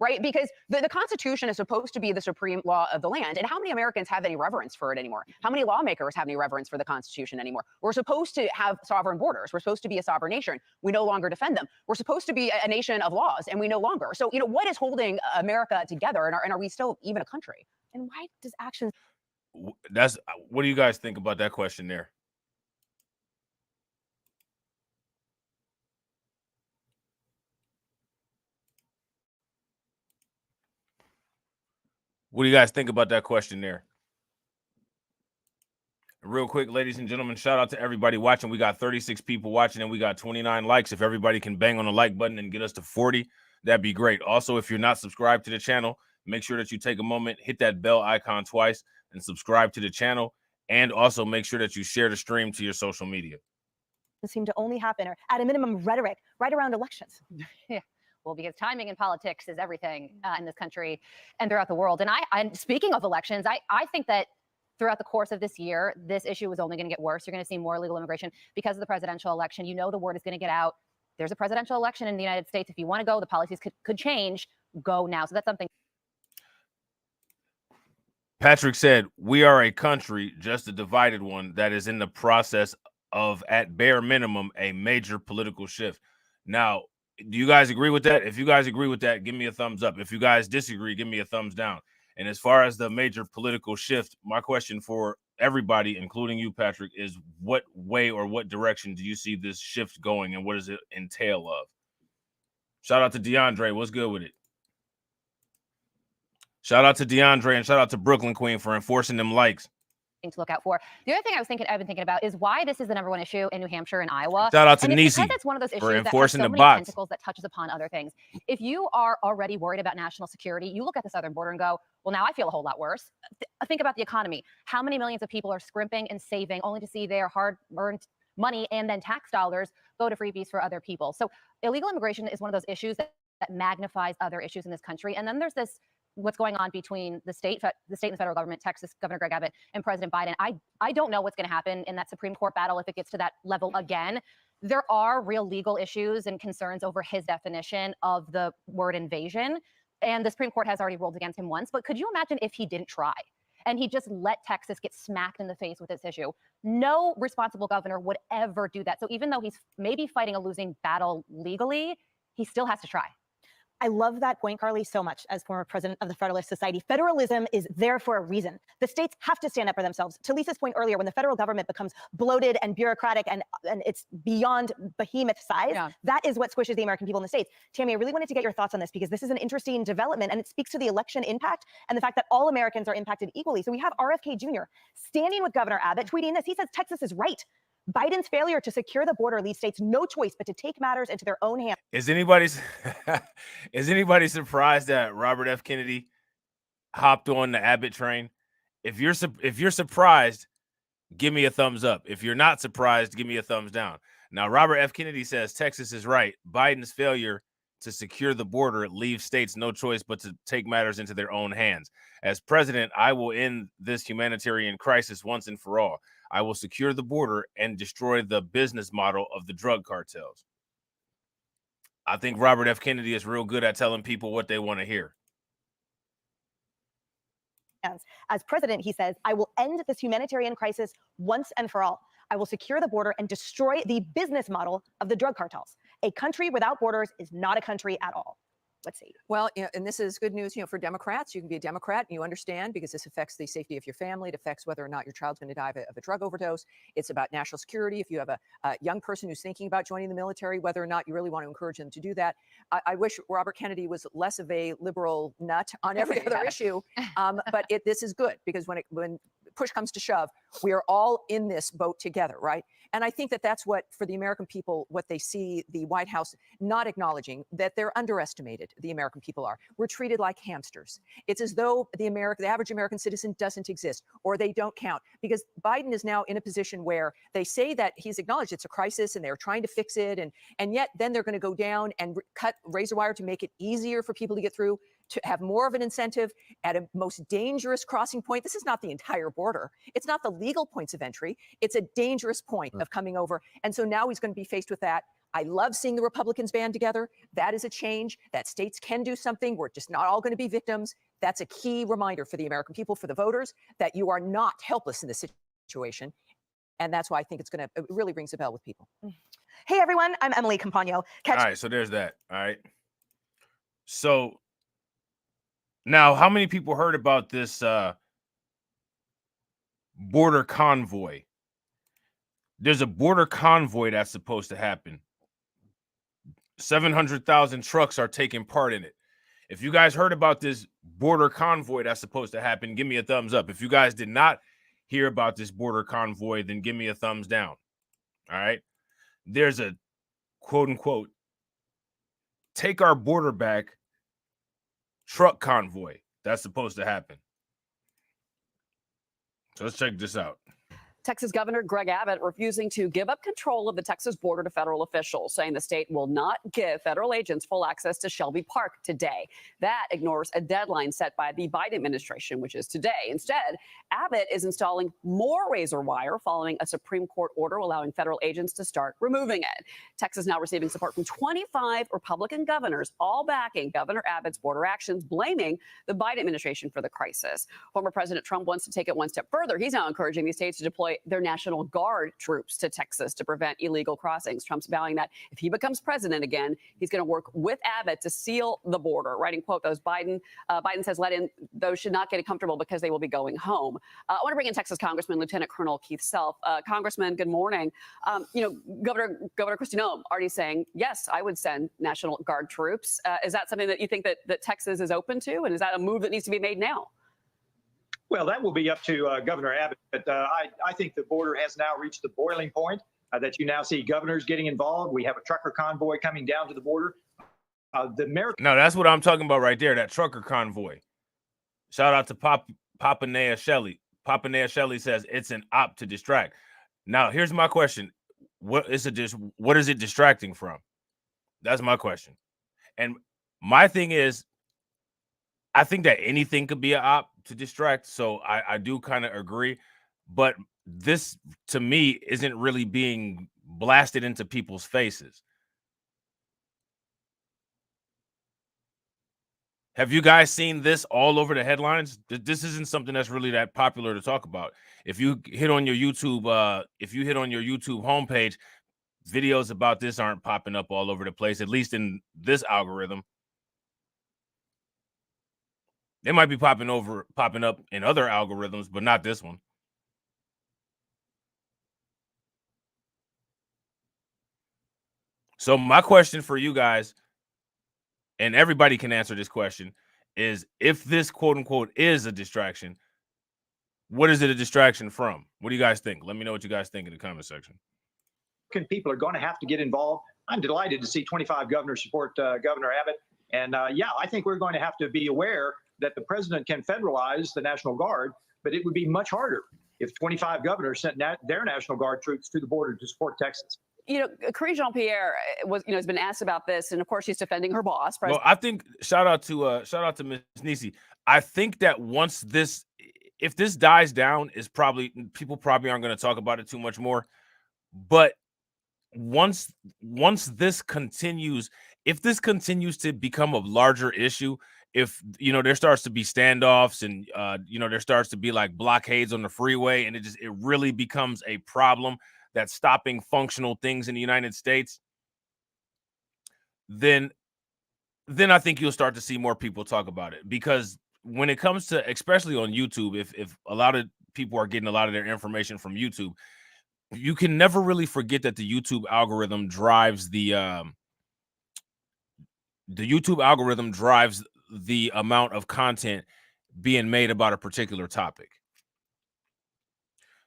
right? Because the Constitution is supposed to be the supreme law of the land. And how many Americans have any reverence for it anymore? How many lawmakers have any reverence for the Constitution anymore? We're supposed to have sovereign borders. We're supposed to be a sovereign nation. We no longer defend them. We're supposed to be a nation of laws, and we no longer. So, what is holding America together? And are we still even a country? And why does action? What do you guys think about that question there? What do you guys think about that question there? Real quick, ladies and gentlemen, shout out to everybody watching. We got 36 people watching and we got 29 likes. If everybody can bang on the like button and get us to 40, that'd be great. Also, if you're not subscribed to the channel, make sure that you take a moment, hit that bell icon twice, and subscribe to the channel. And also make sure that you share the stream to your social media. Seem to only happen, or at a minimum, rhetoric right around elections. Yeah. Well, because timing in politics is everything in this country and throughout the world. And I'm speaking of elections, I think that throughout the course of this year, this issue is only going to get worse. You're going to see more illegal immigration because of the presidential election. The word is going to get out. There's a presidential election in the United States. If you want to go, the policies could change. Go now. So that's something. Patrick said, we are a country, just a divided one, that is in the process of, at bare minimum, a major political shift. Now, do you guys agree with that? If you guys agree with that, give me a thumbs up. If you guys disagree, give me a thumbs down. And as far as the major political shift, my question for everybody, including you, Patrick, is what way or what direction do you see this shift going, and what does it entail of? Shout out to DeAndre. What's good with it? Shout out to DeAndre and shout out to Brooklyn Queen for enforcing them likes. To look out for. The other thing I've been thinking about is why this is the #1 issue in New Hampshire and Iowa. Shout out to Nisi Nisi because it's one of those issues for that has enforcing so the many bots. tentacles that touches upon other things. If you are already worried about national security, you look at the southern border and go, well, now I feel a whole lot worse. Think about the economy. How many millions of people are scrimping and saving only to see their hard-earned money and then tax dollars go to freebies for other people? So illegal immigration is one of those issues that magnifies other issues in this country. And then there's this what's going on between the state and the federal government, Texas Governor Greg Abbott and President Biden. I don't know what's going to happen in that Supreme Court battle if it gets to that level again. There are real legal issues and concerns over his definition of the word invasion. And the Supreme Court has already ruled against him once. But could you imagine if he didn't try and he just let Texas get smacked in the face with this issue? No responsible governor would ever do that. So even though he's maybe fighting a losing battle legally, he still has to try. I love that point, Carly, so much as former president of the Federalist Society. Federalism is there for a reason. The states have to stand up for themselves. To Lisa's point earlier, when the federal government becomes bloated and bureaucratic and it's beyond behemoth size, that is what squishes the American people in the states. Tammy, I really wanted to get your thoughts on this because this is an interesting development and it speaks to the election impact and the fact that all Americans are impacted equally. So we have RFK Jr. standing with Governor Abbott, tweeting this. He says Texas is right. Biden's failure to secure the border leaves states no choice but to take matters into their own hands. Is anybody surprised that Robert F. Kennedy hopped on the Abbott train? If you're surprised, give me a thumbs up. If you're not surprised, give me a thumbs down. Now, Robert F. Kennedy says Texas is right. Biden's failure to secure the border leaves states no choice but to take matters into their own hands. As president, I will end this humanitarian crisis once and for all. I will secure the border and destroy the business model of the drug cartels. I think Robert F. Kennedy is real good at telling people what they want to hear. As president, he says, I will end this humanitarian crisis once and for all. I will secure the border and destroy the business model of the drug cartels. A country without borders is not a country at all. Let's see. Well, and this is good news, for Democrats. You can be a Democrat and you understand because this affects the safety of your family. It affects whether or not your child's going to die of a drug overdose. It's about national security. If you have a young person who's thinking about joining the military, whether or not you really want to encourage them to do that. I wish Robert Kennedy was less of a liberal nut on every other issue. But this is good because when push comes to shove, we are all in this boat together, right? And I think that that's what, for the American people, what they see the White House not acknowledging, that they're underestimated, the American people are. We're treated like hamsters. It's as though the average American citizen doesn't exist, or they don't count, because Biden is now in a position where they say that he's acknowledged it's a crisis and they're trying to fix it, and yet then they're going to go down and cut razor wire to make it easier for people to get through, to have more of an incentive at a most dangerous crossing point. This is not the entire border. It's not the legal points of entry. It's a dangerous point of coming over. And so now he's going to be faced with that. I love seeing the Republicans band together. That is a change, that states can do something. We're just not all going to be victims. That's a key reminder for the American people, for the voters, that you are not helpless in this situation. And that's why I think it really rings a bell with people. Hey, everyone. I'm Emily Campagno. All right, so there's that. All right. So now, how many people heard about this border convoy? There's a border convoy that's supposed to happen. 700,000 trucks are taking part in it. If you guys heard about this border convoy that's supposed to happen, give me a thumbs up. If you guys did not hear about this border convoy, then give me a thumbs down. All right. There's a quote unquote take our border back truck convoy that's supposed to happen. So let's check this out. Texas Governor Greg Abbott refusing to give up control of the Texas border to federal officials, saying the state will not give federal agents full access to Shelby Park today. That ignores a deadline set by the Biden administration, which is today. Instead, Abbott is installing more razor wire following a Supreme Court order allowing federal agents to start removing it. Texas now receiving support from 25 Republican governors, all backing Governor Abbott's border actions, blaming the Biden administration for the crisis. Former President Trump wants to take it one step further. He's now encouraging these states to deploy their National Guard troops to Texas to prevent illegal crossings. Trump's vowing that if he becomes president again, he's going to work with Abbott to seal the border, writing, quote, Biden says let in those should not get comfortable because they will be going home. I want to bring in Texas Congressman Lieutenant Colonel Keith Self. Congressman, good morning. Governor Kristi Noem already saying, yes, I would send National Guard troops. Is that something that you think that Texas is open to? And is that a move that needs to be made now? Well, that will be up to Governor Abbott. But I think the border has now reached the boiling point that you now see governors getting involved. We have a trucker convoy coming down to the border. No, that's what I'm talking about right there, that trucker convoy. Shout out to Papa Nea Shelley. Papa Nea Shelley says it's an op to distract. Now, here's my question. What is it distracting from? That's my question. And my thing is, I think that anything could be an op to distract. So I do kind of agree. But this, to me, isn't really being blasted into people's faces. Have you guys seen this all over the headlines? This isn't something that's really that popular to talk about. If you hit on your YouTube, homepage, videos about this aren't popping up all over the place, at least in this algorithm. They might be popping up in other algorithms, but not this one. So my question for you guys, and everybody can answer this question, is if this quote unquote is a distraction, what is it a distraction from? What do you guys think? Let me know what you guys think in the comment section. People are going to have to get involved. I'm delighted to see 25 governors support Governor Abbott. And I think we're going to have to be aware that the president can federalize the National Guard, but it would be much harder if 25 governors sent their National Guard troops to the border to support Texas. Karine Jean-Pierre has been asked about this, and of course she's defending her boss. Well, I think shout out to Ms. Nisi. I think that if this dies down, people probably aren't going to talk about it too much more. But once this continues, if this continues to become a larger issue, if there starts to be standoffs and there starts to be like blockades on the freeway, and it really becomes a problem that's stopping functional things in the United States, then I think you'll start to see more people talk about it. Because when it comes to, especially on YouTube, if a lot of people are getting a lot of their information from YouTube, you can never really forget that the YouTube algorithm drives the amount of content being made about a particular topic.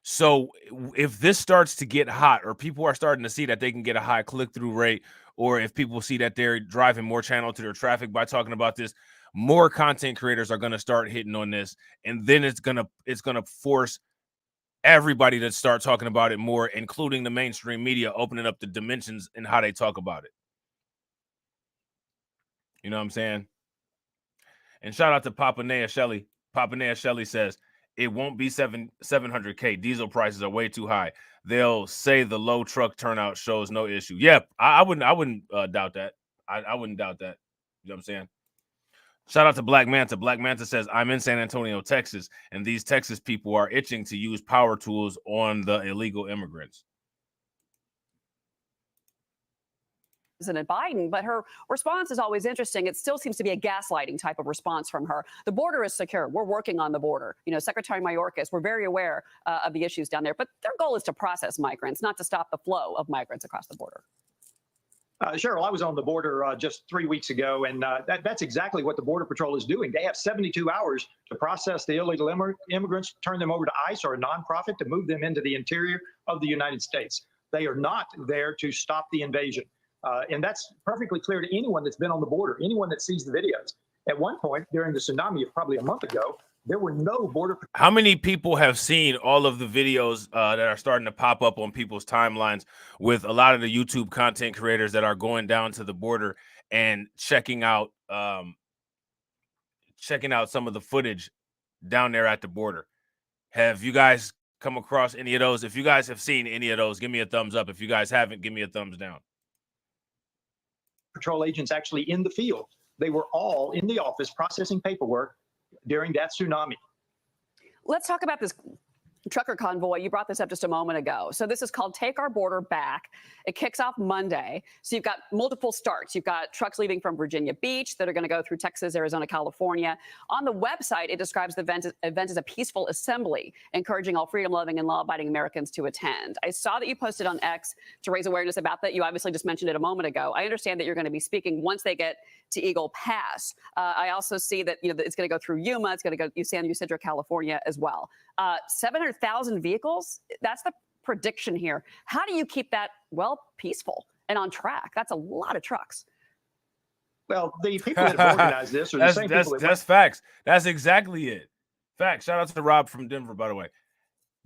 So if this starts to get hot, or people are starting to see that they can get a high click-through rate, or if people see that they're driving more channel to their traffic by talking about this, more content creators are going to start hitting on this, and then it's gonna force everybody to start talking about it more, including the mainstream media, opening up the dimensions in how they talk about it. You know what I'm saying? And shout out to Papa Nea Shelley. Papa Nea Shelley says it won't be 700K. Diesel prices are way too high. They'll say the low truck turnout shows no issue. Yep, I wouldn't doubt that. I wouldn't doubt that. You know what I'm saying? Shout out to Black Manta. Black Manta says, I'm in San Antonio, Texas, and these Texas people are itching to use power tools on the illegal immigrants. President Biden, but her response is always interesting. It still seems to be a gaslighting type of response from her. The border is secure. We're working on the border. You know, Secretary Mayorkas, we're very aware of the issues down there, but their goal is to process migrants, not to stop the flow of migrants across the border. Cheryl, I was on the border just 3 weeks ago, and that's exactly what the Border Patrol is doing. They have 72 hours to process the illegal immigrants, turn them over to ICE or a nonprofit to move them into the interior of the United States. They are not there to stop the invasion. And that's perfectly clear to anyone that's been on the border, anyone that sees the videos. At one point during the tsunami, probably a month ago, there were no border. How many people have seen all of the videos that are starting to pop up on people's timelines with a lot of the YouTube content creators that are going down to the border and checking out some of the footage down there at the border? Have you guys come across any of those? If you guys have seen any of those, give me a thumbs up. If you guys haven't, give me a thumbs down. Patrol agents actually in the field. They were all in the office processing paperwork during that tsunami. Let's talk about this trucker convoy. You brought this up just a moment ago. So this is called Take Our Border Back. It kicks off Monday. So you've got multiple starts. You've got trucks leaving from Virginia Beach that are going to go through Texas, Arizona, California. On the website, it describes the event as a peaceful assembly, encouraging all freedom-loving and law-abiding Americans to attend. I saw that you posted on X to raise awareness about that. You obviously just mentioned it a moment ago. I understand that you're going to be speaking once they get to Eagle Pass. I also see that it's going to go through Yuma. It's going to go San Ysidro, California as well. 700,000 vehicles. That's the prediction here. How do you keep that, well, peaceful and on track? That's a lot of trucks. Well, the people that have organized this are the same people. That's facts. That's exactly it. Facts. Shout out to Robb from Denver, by the way.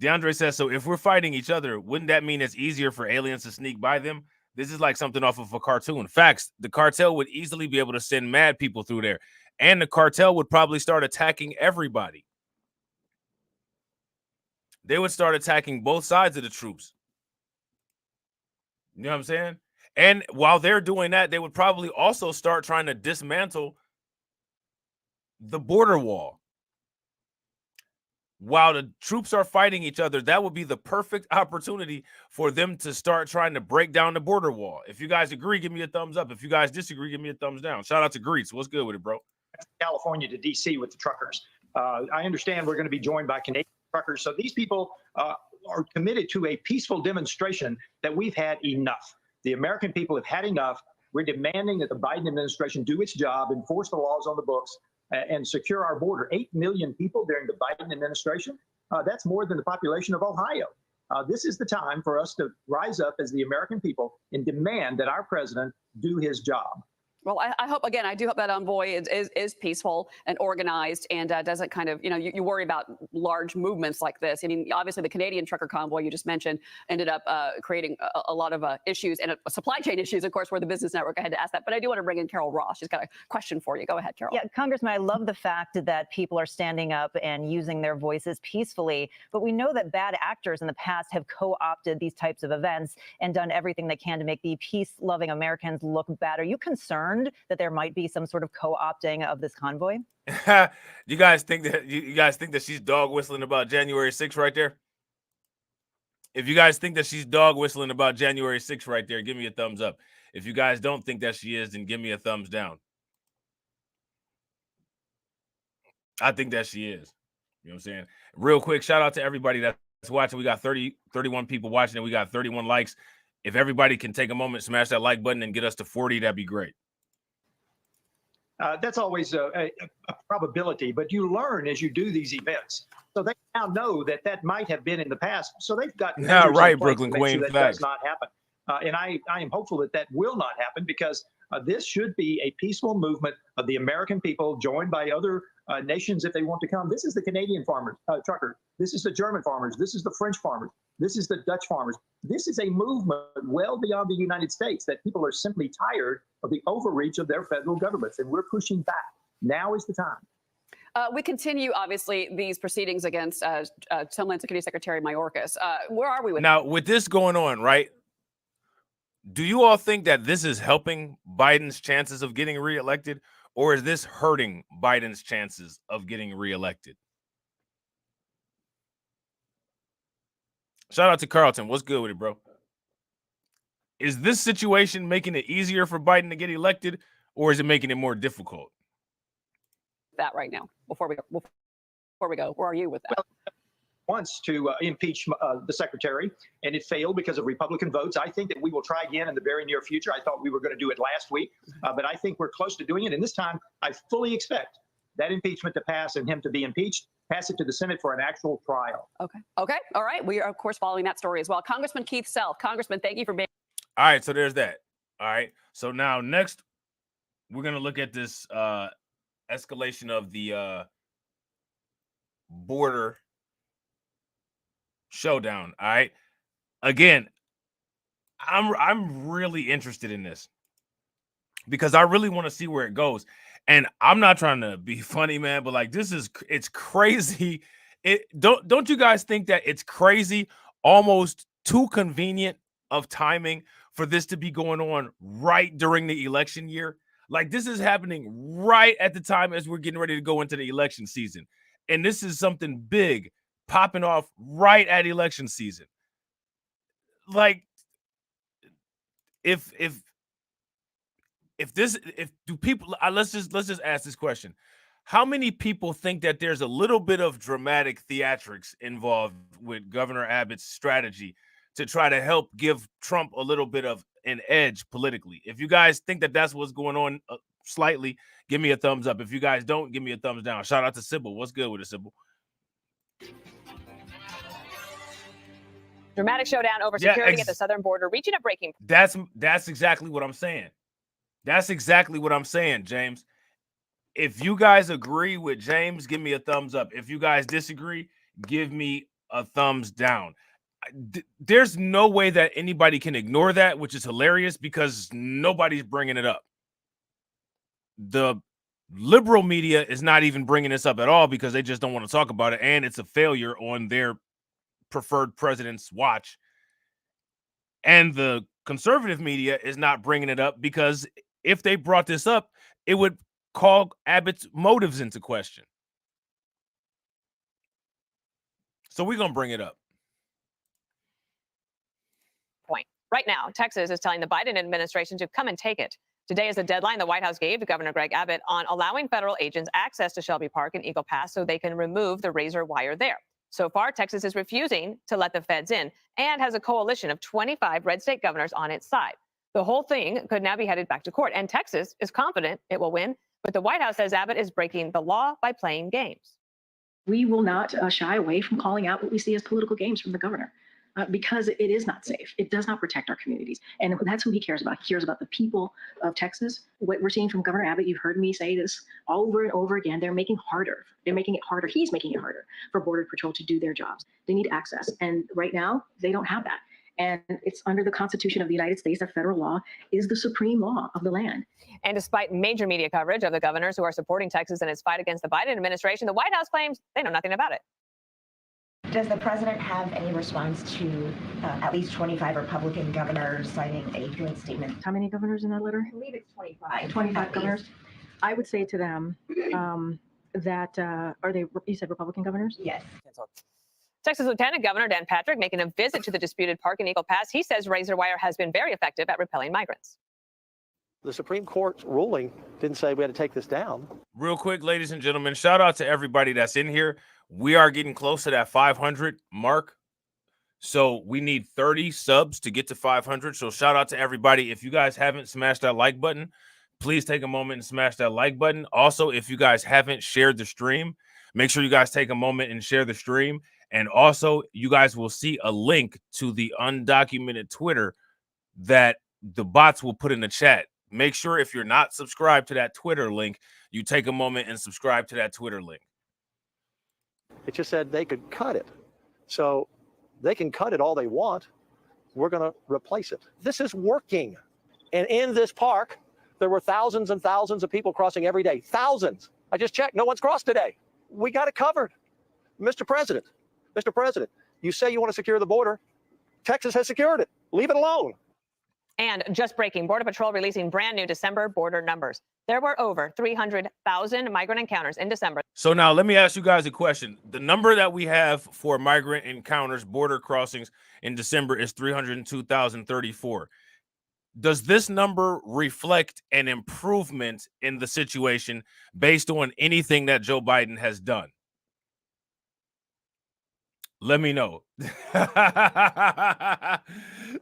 DeAndre says, so if we're fighting each other, wouldn't that mean it's easier for aliens to sneak by them? This is like something off of a cartoon. Facts. The cartel would easily be able to send mad people through there, and the cartel would probably start attacking everybody. They would start attacking both sides of the troops. You know what I'm saying? And while they're doing that, they would probably also start trying to dismantle the border wall. While the troops are fighting each other, that would be the perfect opportunity for them to start trying to break down the border wall. If you guys agree, give me a thumbs up. If you guys disagree, give me a thumbs down. Shout out to Greets. What's good with it, bro? California to D.C. with the truckers. I understand we're going to be joined by Canadian truckers. So these people are committed to a peaceful demonstration that we've had enough. The American people have had enough. We're demanding that the Biden administration do its job, enforce the laws on the books, and secure our border. 8 million people during the Biden administration. That's more than the population of Ohio. This is the time for us to rise up as the American people and demand that our president do his job. Well, I hope, again, I do hope that envoy is peaceful and organized and doesn't kind of, you worry about large movements like this. I mean, obviously, the Canadian trucker convoy you just mentioned ended up creating a lot of issues and supply chain issues, of course, where the Business Network I had to ask that. But I do want to bring in Carol Ross. She's got a question for you. Go ahead, Carol. Yeah, Congressman, I love the fact that people are standing up and using their voices peacefully. But we know that bad actors in the past have co-opted these types of events and done everything they can to make the peace-loving Americans look bad. Are you concerned that there might be some sort of co-opting of this convoy? You guys think that she's dog whistling about January 6th right there? If you guys think that she's dog whistling about January 6th right there, give me a thumbs up. If you guys don't think that she is, then give me a thumbs down. I think that she is. You know what I'm saying? Real quick, shout out to everybody that's watching. We got 31 people watching, and we got 31 likes. If everybody can take a moment, smash that like button and get us to 40, that'd be great. That's always a probability, but you learn as you do these events. So they now know that that might have been in the past. So they've got Yeah, measures in right, place Brooklyn to make Queen. sure that Facts. does not happen. And I am hopeful that that will not happen, because this should be a peaceful movement of the American people, joined by other nations if they want to come. This is the Canadian farmers, truckers. This is the German farmers. This is the French farmers. This is the Dutch farmers. This is a movement well beyond the United States, that people are simply tired of the overreach of their federal governments, and we're pushing back. Now is the time. We continue, obviously, these proceedings against Homeland Security Secretary Mayorkas. Where are we with Now, with this going on, right? Do you all think that this is helping Biden's chances of getting reelected, or is this hurting Biden's chances of getting reelected? Shout out to Carlton. What's good with it, bro? Is this situation making it easier for Biden to get elected, or is it making it more difficult? that right now before we go? Where are you with that? Well, wants to impeach the secretary, and it failed because of Republican votes. I think that we will try again in the very near future. I thought we were going to do it last week, but I think we're close to doing it. And this time, I fully expect that impeachment to pass and him to be impeached, pass it to the Senate for an actual trial. Okay. Okay. All right. We are, of course, following that story as well. Congressman Keith Self. Congressman, thank you for being. All right. So there's that. All right. So now next, we're going to look at this escalation of the border showdown. All right. Again, I'm really interested in this because I really want to see where it goes. And I'm not trying to be funny, man, but like it's crazy. Don't you guys think that it's crazy, almost too convenient of timing for this to be going on right during the election year? Like this is happening right at the time as we're getting ready to go into the election season. And this is something big popping off right at election season. Like if people, let's just ask this question. How many people think that there's a little bit of dramatic theatrics involved with Governor Abbott's strategy to try to help give Trump a little bit of an edge politically? If you guys think that that's what's going on slightly, give me a thumbs up. If you guys don't, give me a thumbs down. Shout out to Sybil. What's good with it, Sybil? Dramatic showdown over security at the southern border, reaching a breaking point. That's exactly what I'm saying. That's exactly what I'm saying, James. If you guys agree with James, give me a thumbs up. If you guys disagree, give me a thumbs down. There's no way that anybody can ignore that, which is hilarious because nobody's bringing it up. The liberal media is not even bringing this up at all because they just don't want to talk about it, and it's a failure on their preferred president's watch. And the conservative media is not bringing it up because if they brought this up, it would call Abbott's motives into question. So we're going to bring it up. Point. Right now, Texas is telling the Biden administration to come and take it. Today is the deadline the White House gave to Governor Greg Abbott on allowing federal agents access to Shelby Park and Eagle Pass so they can remove the razor wire there. So far, Texas is refusing to let the feds in and has a coalition of 25 red state governors on its side. The whole thing could now be headed back to court, and Texas is confident it will win, but the White House says Abbott is breaking the law by playing games. We will not shy away from calling out what we see as political games from the governor because it is not safe. It does not protect our communities. And that's who he cares about. He cares about the people of Texas. What we're seeing from Governor Abbott, you've heard me say this over and over again, they're making harder. They're making it harder. He's making it harder for Border Patrol to do their jobs. They need access. And right now, they don't have that. And it's under the Constitution of the United States that federal law is the supreme law of the land. And despite major media coverage of the governors who are supporting Texas in its fight against the Biden administration, the White House claims they know nothing about it. Does the president have any response to at least 25 Republican governors signing a joint statement? How many governors in that letter? I believe it's 25. 25 governors. I would say to them that, are they, you said Republican governors? Yes. Texas Lieutenant Governor Dan Patrick making a visit to the disputed park in Eagle Pass. He says razor wire has been very effective at repelling migrants. The Supreme Court's ruling didn't say we had to take this down. Real quick, ladies and gentlemen, shout out to everybody that's in here. We are getting close to that 500 mark. So we need 30 subs to get to 500. So shout out to everybody. If you guys haven't smashed that like button, please take a moment and smash that like button. Also, if you guys haven't shared the stream, make sure you guys take a moment and share the stream. And also, you guys will see a link to the undocumented Twitter that the bots will put in the chat. Make sure if you're not subscribed to that Twitter link, you take a moment and subscribe to that Twitter link. It just said they could cut it. So they can cut it all they want. We're going to replace it. This is working. And in this park, there were thousands and thousands of people crossing every day. Thousands. I just checked. No one's crossed today. We got it covered. Mr. President, you say you want to secure the border. Texas has secured it. Leave it alone. And just breaking, Border Patrol releasing brand new December border numbers. There were over 300,000 migrant encounters in December. So now let me ask you guys a question. The number that we have for migrant encounters, border crossings in December is 302,034. Does this number reflect an improvement in the situation based on anything that Joe Biden has done? Let me know.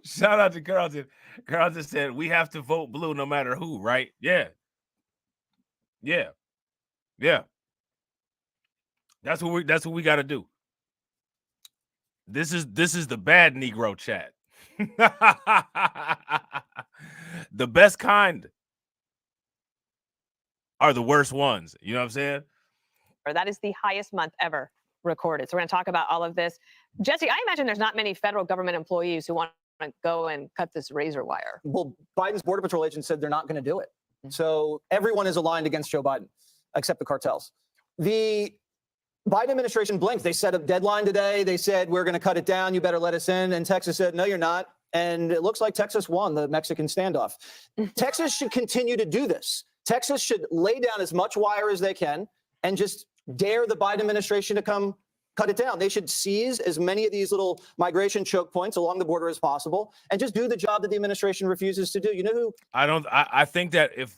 Shout out to Carlton. Carlton said, we have to vote blue no matter who, right? Yeah. Yeah. Yeah. That's what we got to do. This is the bad Negro chat. The best kind are the worst ones. You know what I'm saying? That is the highest month ever recorded. So we're going to talk about all of this. Jesse, I imagine there's not many federal government employees who want to go and cut this razor wire. Well, Biden's Border Patrol agents said they're not going to do it. So everyone is aligned against Joe Biden, except the cartels. The Biden administration blinked. They set a deadline today. They said, we're going to cut it down. You better let us in. And Texas said, no, you're not. And it looks like Texas won the Mexican standoff. Texas should continue to do this. Texas should lay down as much wire as they can and just dare the Biden administration to come cut it down. They should seize as many of these little migration choke points along the border as possible and just do the job that the administration refuses to do. You know who? I think that if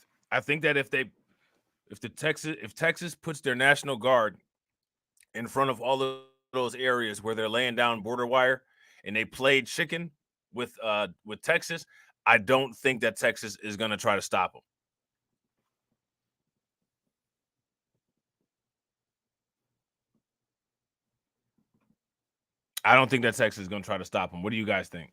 Texas puts their National Guard in front of all of those areas where they're laying down border wire and they played chicken with Texas, I don't think that Texas is going to try to stop them. I don't think that Texas is going to try to stop them. What do you guys think?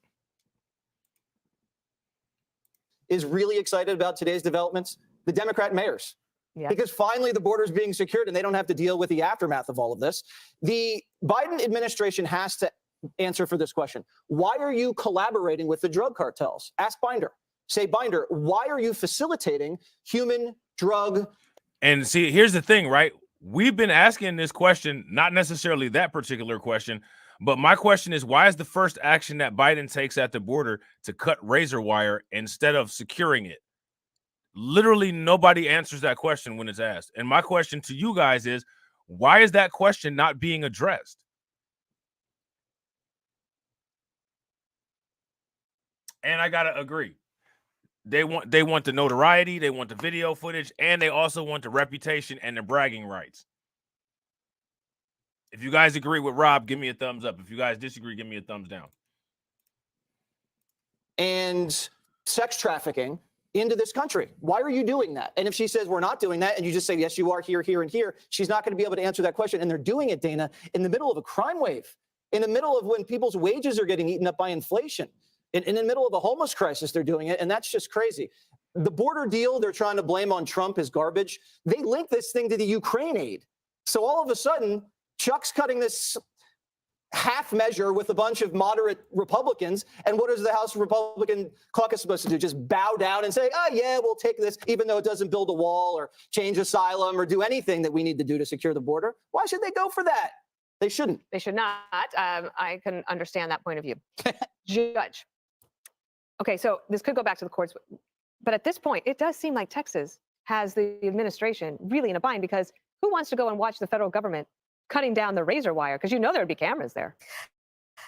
Is really excited about today's developments? The Democrat mayors. Yeah. Because finally the border is being secured and they don't have to deal with the aftermath of all of this. The Biden administration has to answer for this question. Why are you collaborating with the drug cartels? Ask Binder. Say, Binder, why are you facilitating human drug? And see, here's the thing, right? We've been asking this question, not necessarily that particular question, but my question is, why is the first action that Biden takes at the border to cut razor wire instead of securing it? Literally nobody answers that question when it's asked. And my question to you guys is, why is that question not being addressed? And I gotta agree. They want the notoriety, they want the video footage, and they also want the reputation and the bragging rights. If you guys agree with Rob, give me a thumbs up. If you guys disagree, give me a thumbs down. And sex trafficking into this country. Why are you doing that? And if she says we're not doing that, and you just say, yes, you are here, here, and here, she's not going to be able to answer that question. And they're doing it, Dana, in the middle of a crime wave, in the middle of when people's wages are getting eaten up by inflation, in the middle of a homeless crisis, they're doing it. And that's just crazy. The border deal they're trying to blame on Trump is garbage. They link this thing to the Ukraine aid. So all of a sudden, Chuck's cutting this half measure with a bunch of moderate Republicans. And what is the House Republican caucus supposed to do? Just bow down and say, oh, yeah, we'll take this, even though it doesn't build a wall or change asylum or do anything that we need to do to secure the border? Why should they go for that? They shouldn't. They should not. I can understand that point of view. Judge. Okay, so this could go back to the courts. But at this point, it does seem like Texas has the administration really in a bind, because who wants to go and watch the federal government cutting down the razor wire? Because you know there would be cameras there.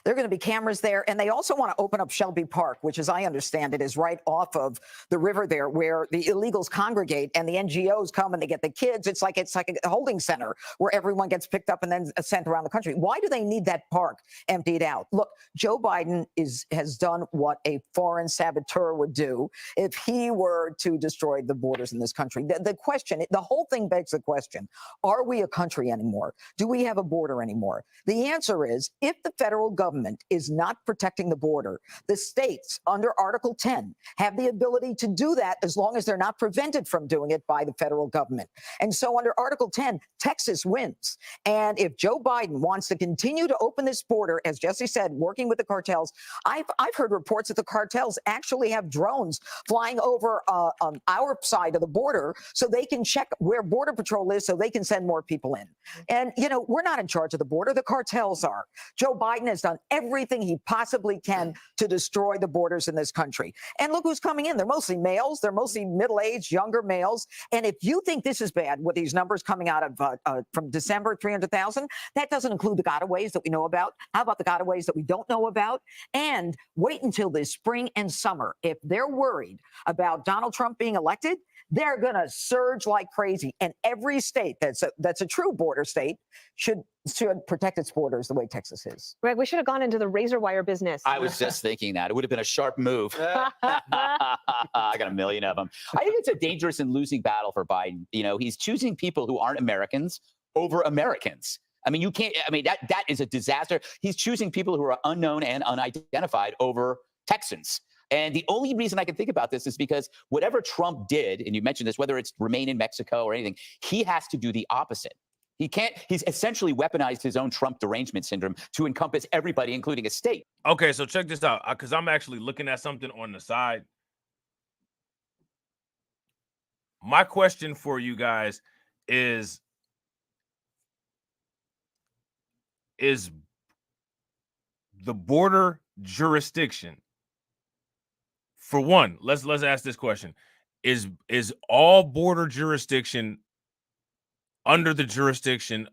There are going to be cameras there. And they also want to open up Shelby Park, which, as I understand it, is right off of the river there where the illegals congregate and the NGOs come and they get the kids. It's like a holding center where everyone gets picked up and then sent around the country. Why do they need that park emptied out? Look, Joe Biden has done what a foreign saboteur would do if he were to destroy the borders in this country. The question, the whole thing begs the question, are we a country anymore? Do we have a border anymore? The answer is, if the federal government is not protecting the border, the states under Article 10 have the ability to do that as long as they're not prevented from doing it by the federal government. And so under Article 10, Texas wins. And if Joe Biden wants to continue to open this border, as Jesse said, working with the cartels, I've heard reports that the cartels actually have drones flying over our side of the border so they can check where Border Patrol is so they can send more people in. And, you know, we're not in charge of the border. The cartels are. Joe Biden has done everything he possibly can to destroy the borders in this country. And look who's coming in. They're mostly males. They're mostly middle-aged, younger males. And if you think this is bad with these numbers coming out of from December, 300,000, that doesn't include the gotaways that we know about. How about the gotaways that we don't know about? And wait until this spring and summer. If they're worried about Donald Trump being elected, they're going to surge like crazy. And every state that's a true border state should protect its borders the way Texas is. Greg, we should have gone into the razor wire business. I was just thinking that. It would have been a sharp move. I got a million of them. I think it's a dangerous and losing battle for Biden. You know, he's choosing people who aren't Americans over Americans. I mean, you can't, I mean, that is a disaster. He's choosing people who are unknown and unidentified over Texans. And the only reason I can think about this is because whatever Trump did, and you mentioned this, whether it's remain in Mexico or anything, he has to do the opposite. He can't, he's essentially weaponized his own Trump derangement syndrome to encompass everybody, including a state. Okay, so check this out, because I'm actually looking at something on the side. My question for you guys is the border jurisdiction, for one, let's ask this question. Is all border jurisdiction under the jurisdiction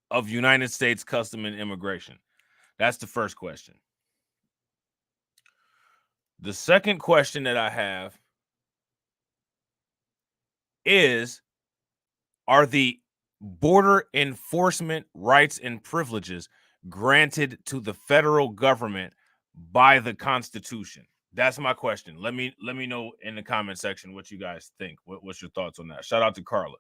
of United States Custom and Immigration? That's the first question. The second question that I have is, are the border enforcement rights and privileges granted to the federal government by the Constitution? That's my question. Let me know in the comment section what you guys think. What's your thoughts on that? Shout out to Carla.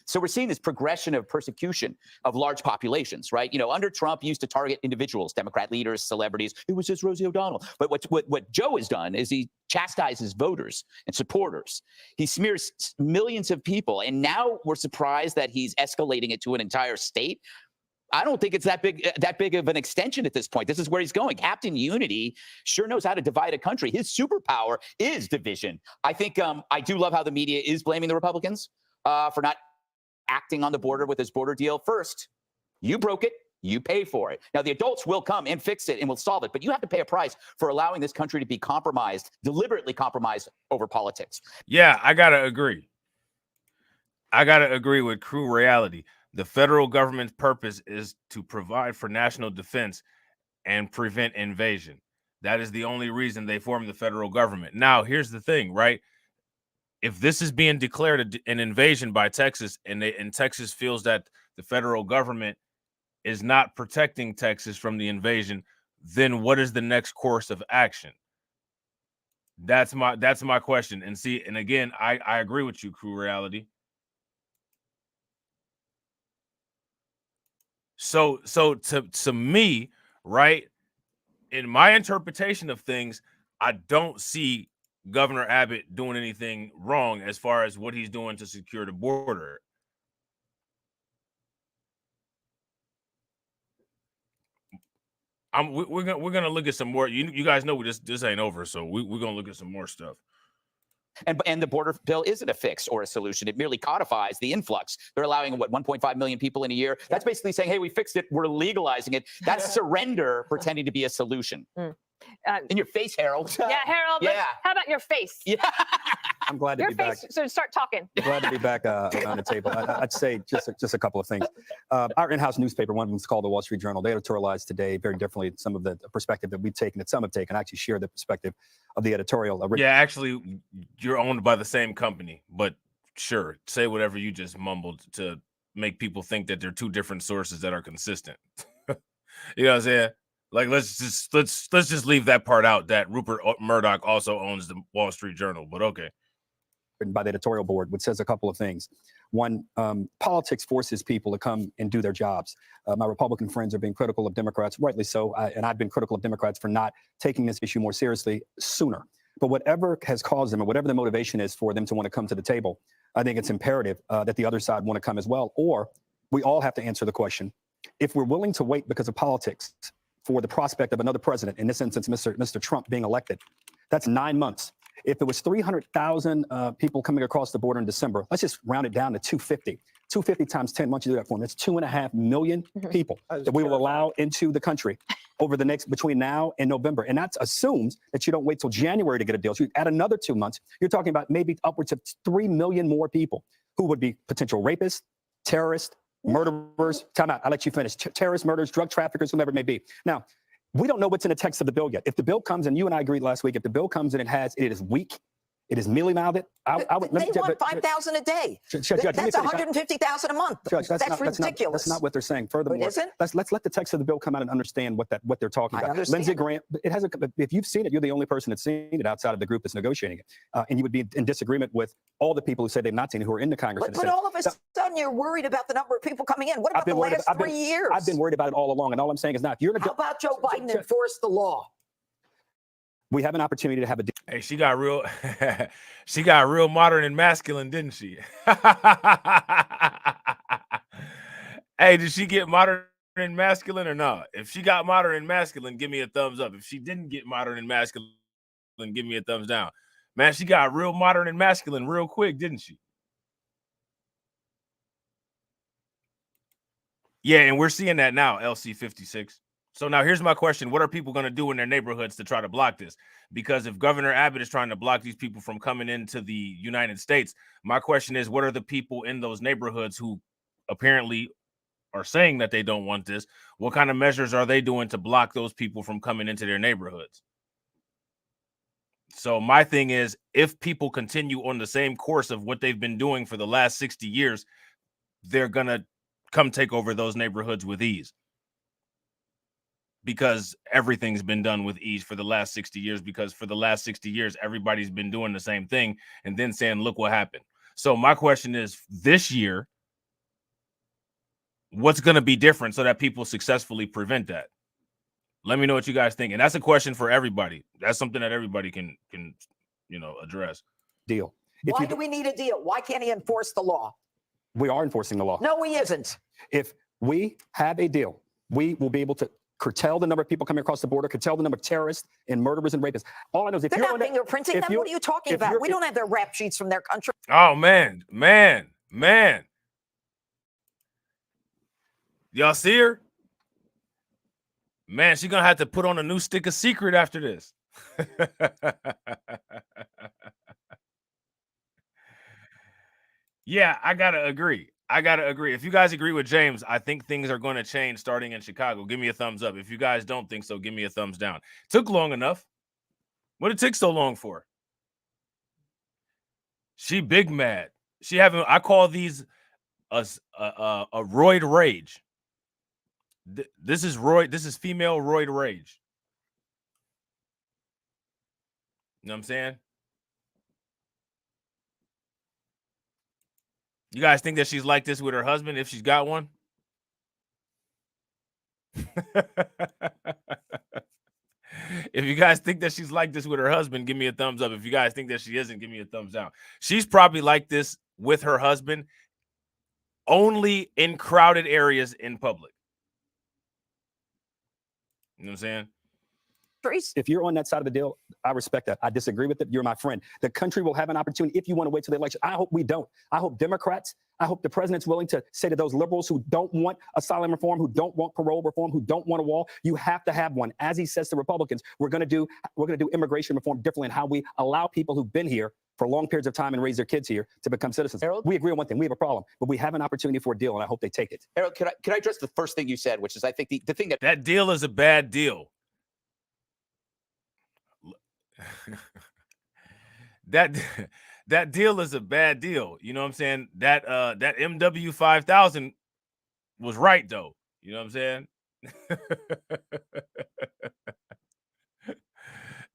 So we're seeing this progression of persecution of large populations, right? You know, under Trump, he used to target individuals, Democrat leaders, celebrities. It was just Rosie O'Donnell. But what Joe has done is he chastises voters and supporters. He smears millions of people. And now we're surprised that he's escalating it to an entire state. I don't think it's that big of an extension at this point. This is where he's going. Captain Unity sure knows how to divide a country. His superpower is division. I think I do love how the media is blaming the Republicans for not acting on the border with his border deal. First, you broke it, you pay for it. Now, the adults will come and fix it and will solve it, but you have to pay a price for allowing this country to be compromised, deliberately compromised over politics. Yeah, I got to agree. I got to agree with Crew Reality. The federal government's purpose is to provide for national defense and prevent invasion. That is the only reason they formed the federal government. Now, here's the thing, right? If this is being declared an invasion by Texas, and Texas feels that the federal government is not protecting Texas from the invasion, then what is the next course of action? That's my question. And see, and again, I agree with you, Crew Reality. So to me, right, in my interpretation of things, I don't see Governor Abbott doing anything wrong as far as what he's doing to secure the border. We're gonna look at some more. You guys know this ain't over, so we're gonna look at some more stuff. And the border bill isn't a fix or a solution. It merely codifies the influx. They're allowing, what, 1.5 million people in a year? That's basically saying, hey, we fixed it. We're legalizing it. That's surrender pretending to be a solution. In your face, Harold. Yeah, Harold. Yeah. How about your face? Yeah. I'm glad to Your be back. face, so start talking. Glad to be back around the table. I'd say just a couple of things. Our in-house newspaper, one of them is called the Wall Street Journal. They editorialized today very differently some of the perspective that we've taken, that some have taken. I actually share the perspective of the editorial. Yeah, actually, you're owned by the same company, but sure, say whatever you just mumbled to make people think that they're two different sources that are consistent. You know what I'm saying? Like, let's just leave that part out, that Rupert Murdoch also owns the Wall Street Journal, but okay. By the editorial board, which says a couple of things. One, politics forces people to come and do their jobs. My Republican friends are being critical of Democrats, rightly so, and I've been critical of Democrats for not taking this issue more seriously sooner. But whatever has caused them, or whatever the motivation is for them to want to come to the table, I think it's imperative that the other side want to come as well. Or we all have to answer the question, if we're willing to wait because of politics for the prospect of another president, in this instance, Mr. Trump being elected, that's 9 months. If there was 300,000 people coming across the border in December, let's just round it down to 250. 250 times 10, once you do that for them, that's 2.5 million people that we will allow into the country over the next, between now and November. And that assumes that you don't wait till January to get a deal. So you add another 2 months, you're talking about maybe upwards of 3 million more people who would be potential rapists, terrorists, murderers. Time out, I'll let you finish. Terrorists, murderers, drug traffickers, whomever it may be. Now, we don't know what's in the text of the bill yet. If the bill comes, and you and I agreed last week, if the bill comes and it is weak, it is mealy-mouthed. They want 5,000 a day. Judge, That's 150,000 a month. Judge, that's ridiculous. That's not what they're saying. Furthermore, let's let the text of the bill come out and understand what they're talking about. Lindsey Graham, if you've seen it, you're the only person that's seen it outside of the group that's negotiating it, and you would be in disagreement with all the people who say they've not seen it, who are in the Congress. But all of a sudden, you're worried about the number of people coming in. What about the last 3 years? I've been worried about it all along, and all I'm saying is, now, if you're how about Joe Biden enforce the law? We have an opportunity to have a. Hey, she got real modern and masculine, didn't she? Hey, did she get modern and masculine or not? If she got modern and masculine, give me a thumbs up. If she didn't get modern and masculine, give me a thumbs down. Man, she got real modern and masculine real quick, didn't she? Yeah, and we're seeing that now, LC56. So now here's my question. What are people going to do in their neighborhoods to try to block this? Because if Governor Abbott is trying to block these people from coming into the United States, my question is, what are the people in those neighborhoods who apparently are saying that they don't want this? What kind of measures are they doing to block those people from coming into their neighborhoods? So my thing is, if people continue on the same course of what they've been doing for the last 60 years, they're going to come take over those neighborhoods with ease. Because everything's been done with ease for the last 60 years, because for the last 60 years, everybody's been doing the same thing and then saying, look what happened. So my question is, this year, what's going to be different so that people successfully prevent that? Let me know what you guys think. And that's a question for everybody. That's something that everybody can address. Deal. Why do we need a deal? Why can't he enforce the law? We are enforcing the law. No, he isn't. If we have a deal, we will be able to curtail the number of people coming across the border, curtail the number of terrorists and murderers and rapists. All I know is if they're not fingerprinting them. What are you talking about? We don't have their rap sheets from their country. Oh, man. Y'all see her? Man, she's going to have to put on a new stick of secret after this. Yeah, I got to agree. If you guys agree with James, I think things are going to change starting in Chicago. Give me a thumbs up. If you guys don't think so, give me a thumbs down. Took long enough. What did it take so long for? She big mad. She having, I call these a roid rage. This is female roid rage. You know what I'm saying? You guys think that she's like this with her husband if she's got one? If you guys think that she's like this with her husband, give me a thumbs up. If you guys think that she isn't, give me a thumbs down. She's probably like this with her husband only in crowded areas in public. You know what I'm saying? If you're on that side of the deal, I respect that. I disagree with it. You're my friend. The country will have an opportunity if you want to wait till the election. I hope we don't. I hope Democrats, I hope the president's willing to say to those liberals who don't want asylum reform, who don't want parole reform, who don't want a wall, you have to have one. As he says to Republicans, we're going to do immigration reform differently in how we allow people who've been here for long periods of time and raise their kids here to become citizens. Harold? We agree on one thing. We have a problem, but we have an opportunity for a deal, and I hope they take it. Harold, can I address the first thing you said, which is I think the thing that deal is a bad deal. that deal is a bad deal. You know what I'm saying? That MW 5000 was right though. You know what I'm saying?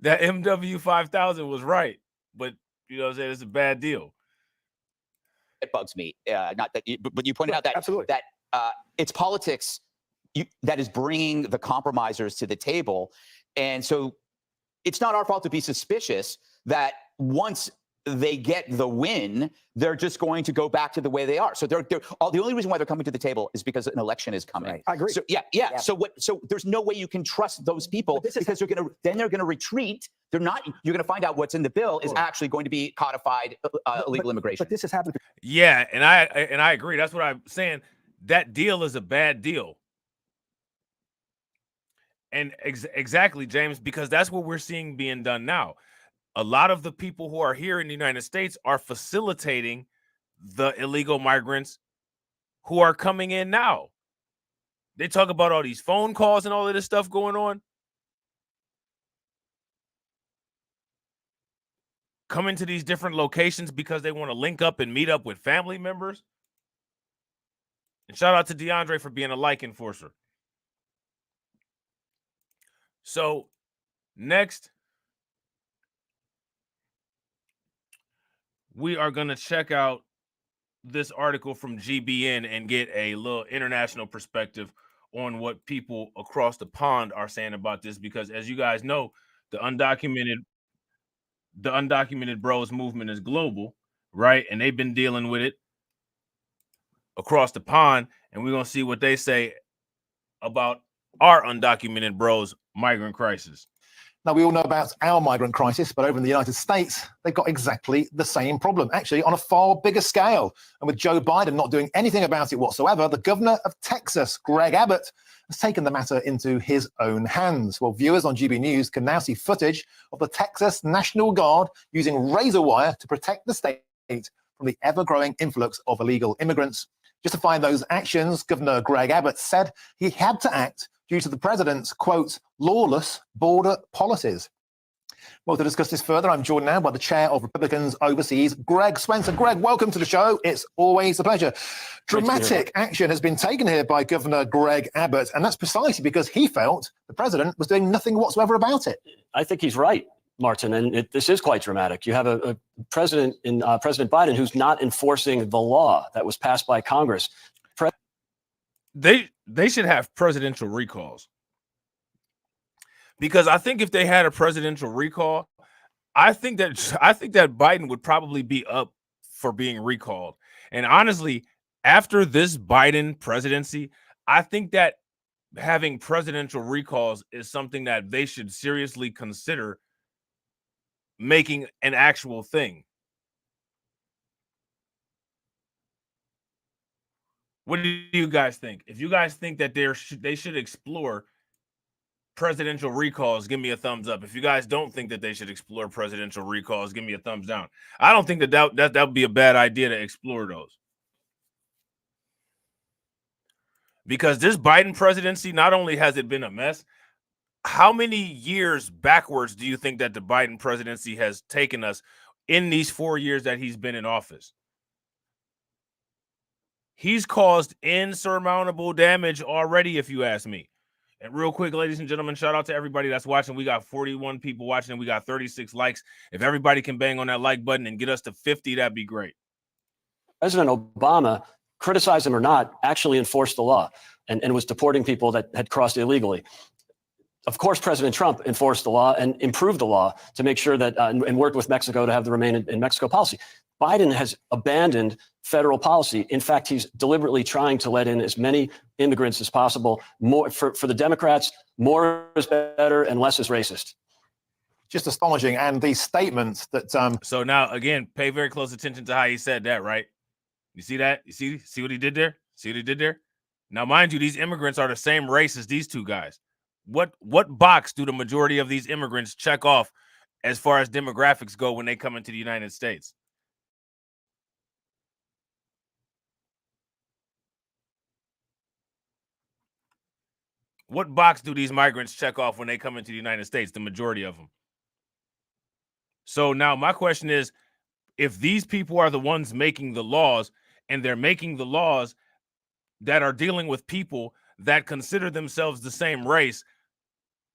That MW 5000 was right, but you know what I'm saying? It's a bad deal. It bugs me. Not that, but you pointed out that absolutely that it's politics that is bringing the compromisers to the table, and so it's not our fault to be suspicious that once they get the win, they're just going to go back to the way they are. So the only reason why they're coming to the table is because an election is coming. Right. I agree. So yeah. So there's no way you can trust those people because they're gonna retreat. They're not. You're gonna find out what's in the bill is actually going to be codified illegal immigration. But this has happened. Yeah, and I agree. That's what I'm saying. That deal is a bad deal. And exactly, James, because that's what we're seeing being done now. A lot of the people who are here in the United States are facilitating the illegal migrants who are coming in now. They talk about all these phone calls and all of this stuff going on. Coming to these different locations because they want to link up and meet up with family members. And shout out to DeAndre for being a like enforcer. So next, we are going to check out this article from GBN and get a little international perspective on what people across the pond are saying about this, because as you guys know, the undocumented bros movement is global, right? And they've been dealing with it across the pond, and we're going to see what they say about our undocumented bros migrant crisis. Now, we all know about our migrant crisis, but over in the United States, they've got exactly the same problem, actually on a far bigger scale. And with Joe Biden not doing anything about it whatsoever, the governor of Texas, Greg Abbott, has taken the matter into his own hands. Well, viewers on GB News can now see footage of the Texas National Guard using razor wire to protect the state from the ever-growing influx of illegal immigrants. Justifying those actions, Governor Greg Abbott said he had to act due to the president's, quote, lawless border policies. Well, to discuss this further, I'm joined now by the chair of Republicans Overseas, Greg Swenson. Greg, welcome to the show. It's always a pleasure. Dramatic action has been taken here by Governor Greg Abbott, and that's precisely because he felt the president was doing nothing whatsoever about it. I think he's right, Martin, and this is quite dramatic. You have a president in President Biden who's not enforcing the law that was passed by Congress. They should have presidential recalls, because I think if they had a presidential recall, I think that Biden would probably be up for being recalled. And honestly, after this Biden presidency, I think that having presidential recalls is something that they should seriously consider making an actual thing. What do you guys think? If you guys think that they should explore presidential recalls, give me a thumbs up. If you guys don't think that they should explore presidential recalls, give me a thumbs down. I don't think that would be a bad idea to explore those. Because this Biden presidency, not only has it been a mess, how many years backwards do you think that the Biden presidency has taken us in these 4 years that he's been in office? He's caused insurmountable damage already, if you ask me. And real quick, ladies and gentlemen, shout out to everybody that's watching. We got 41 people watching, and we got 36 likes. If everybody can bang on that like button and get us to 50, that'd be great. President Obama, criticize him or not, actually enforced the law and was deporting people that had crossed illegally. Of course, President Trump enforced the law and improved the law to make sure that and worked with Mexico to have the remain in Mexico policy. Biden has abandoned federal policy. In fact, he's deliberately trying to let in as many immigrants as possible. More for the Democrats, more is better and less is racist. Just astonishing. And these statements that So now again, pay very close attention to how he said that, right? You see that? You see what he did there? See what he did there? Now, mind you, these immigrants are the same race as these two guys. What box do the majority of these immigrants check off as far as demographics go when they come into the United States. What box do these migrants check off when they come into the United States? The majority of them. So now my question is, if these people are the ones making the laws, and they're making the laws that are dealing with people that consider themselves the same race,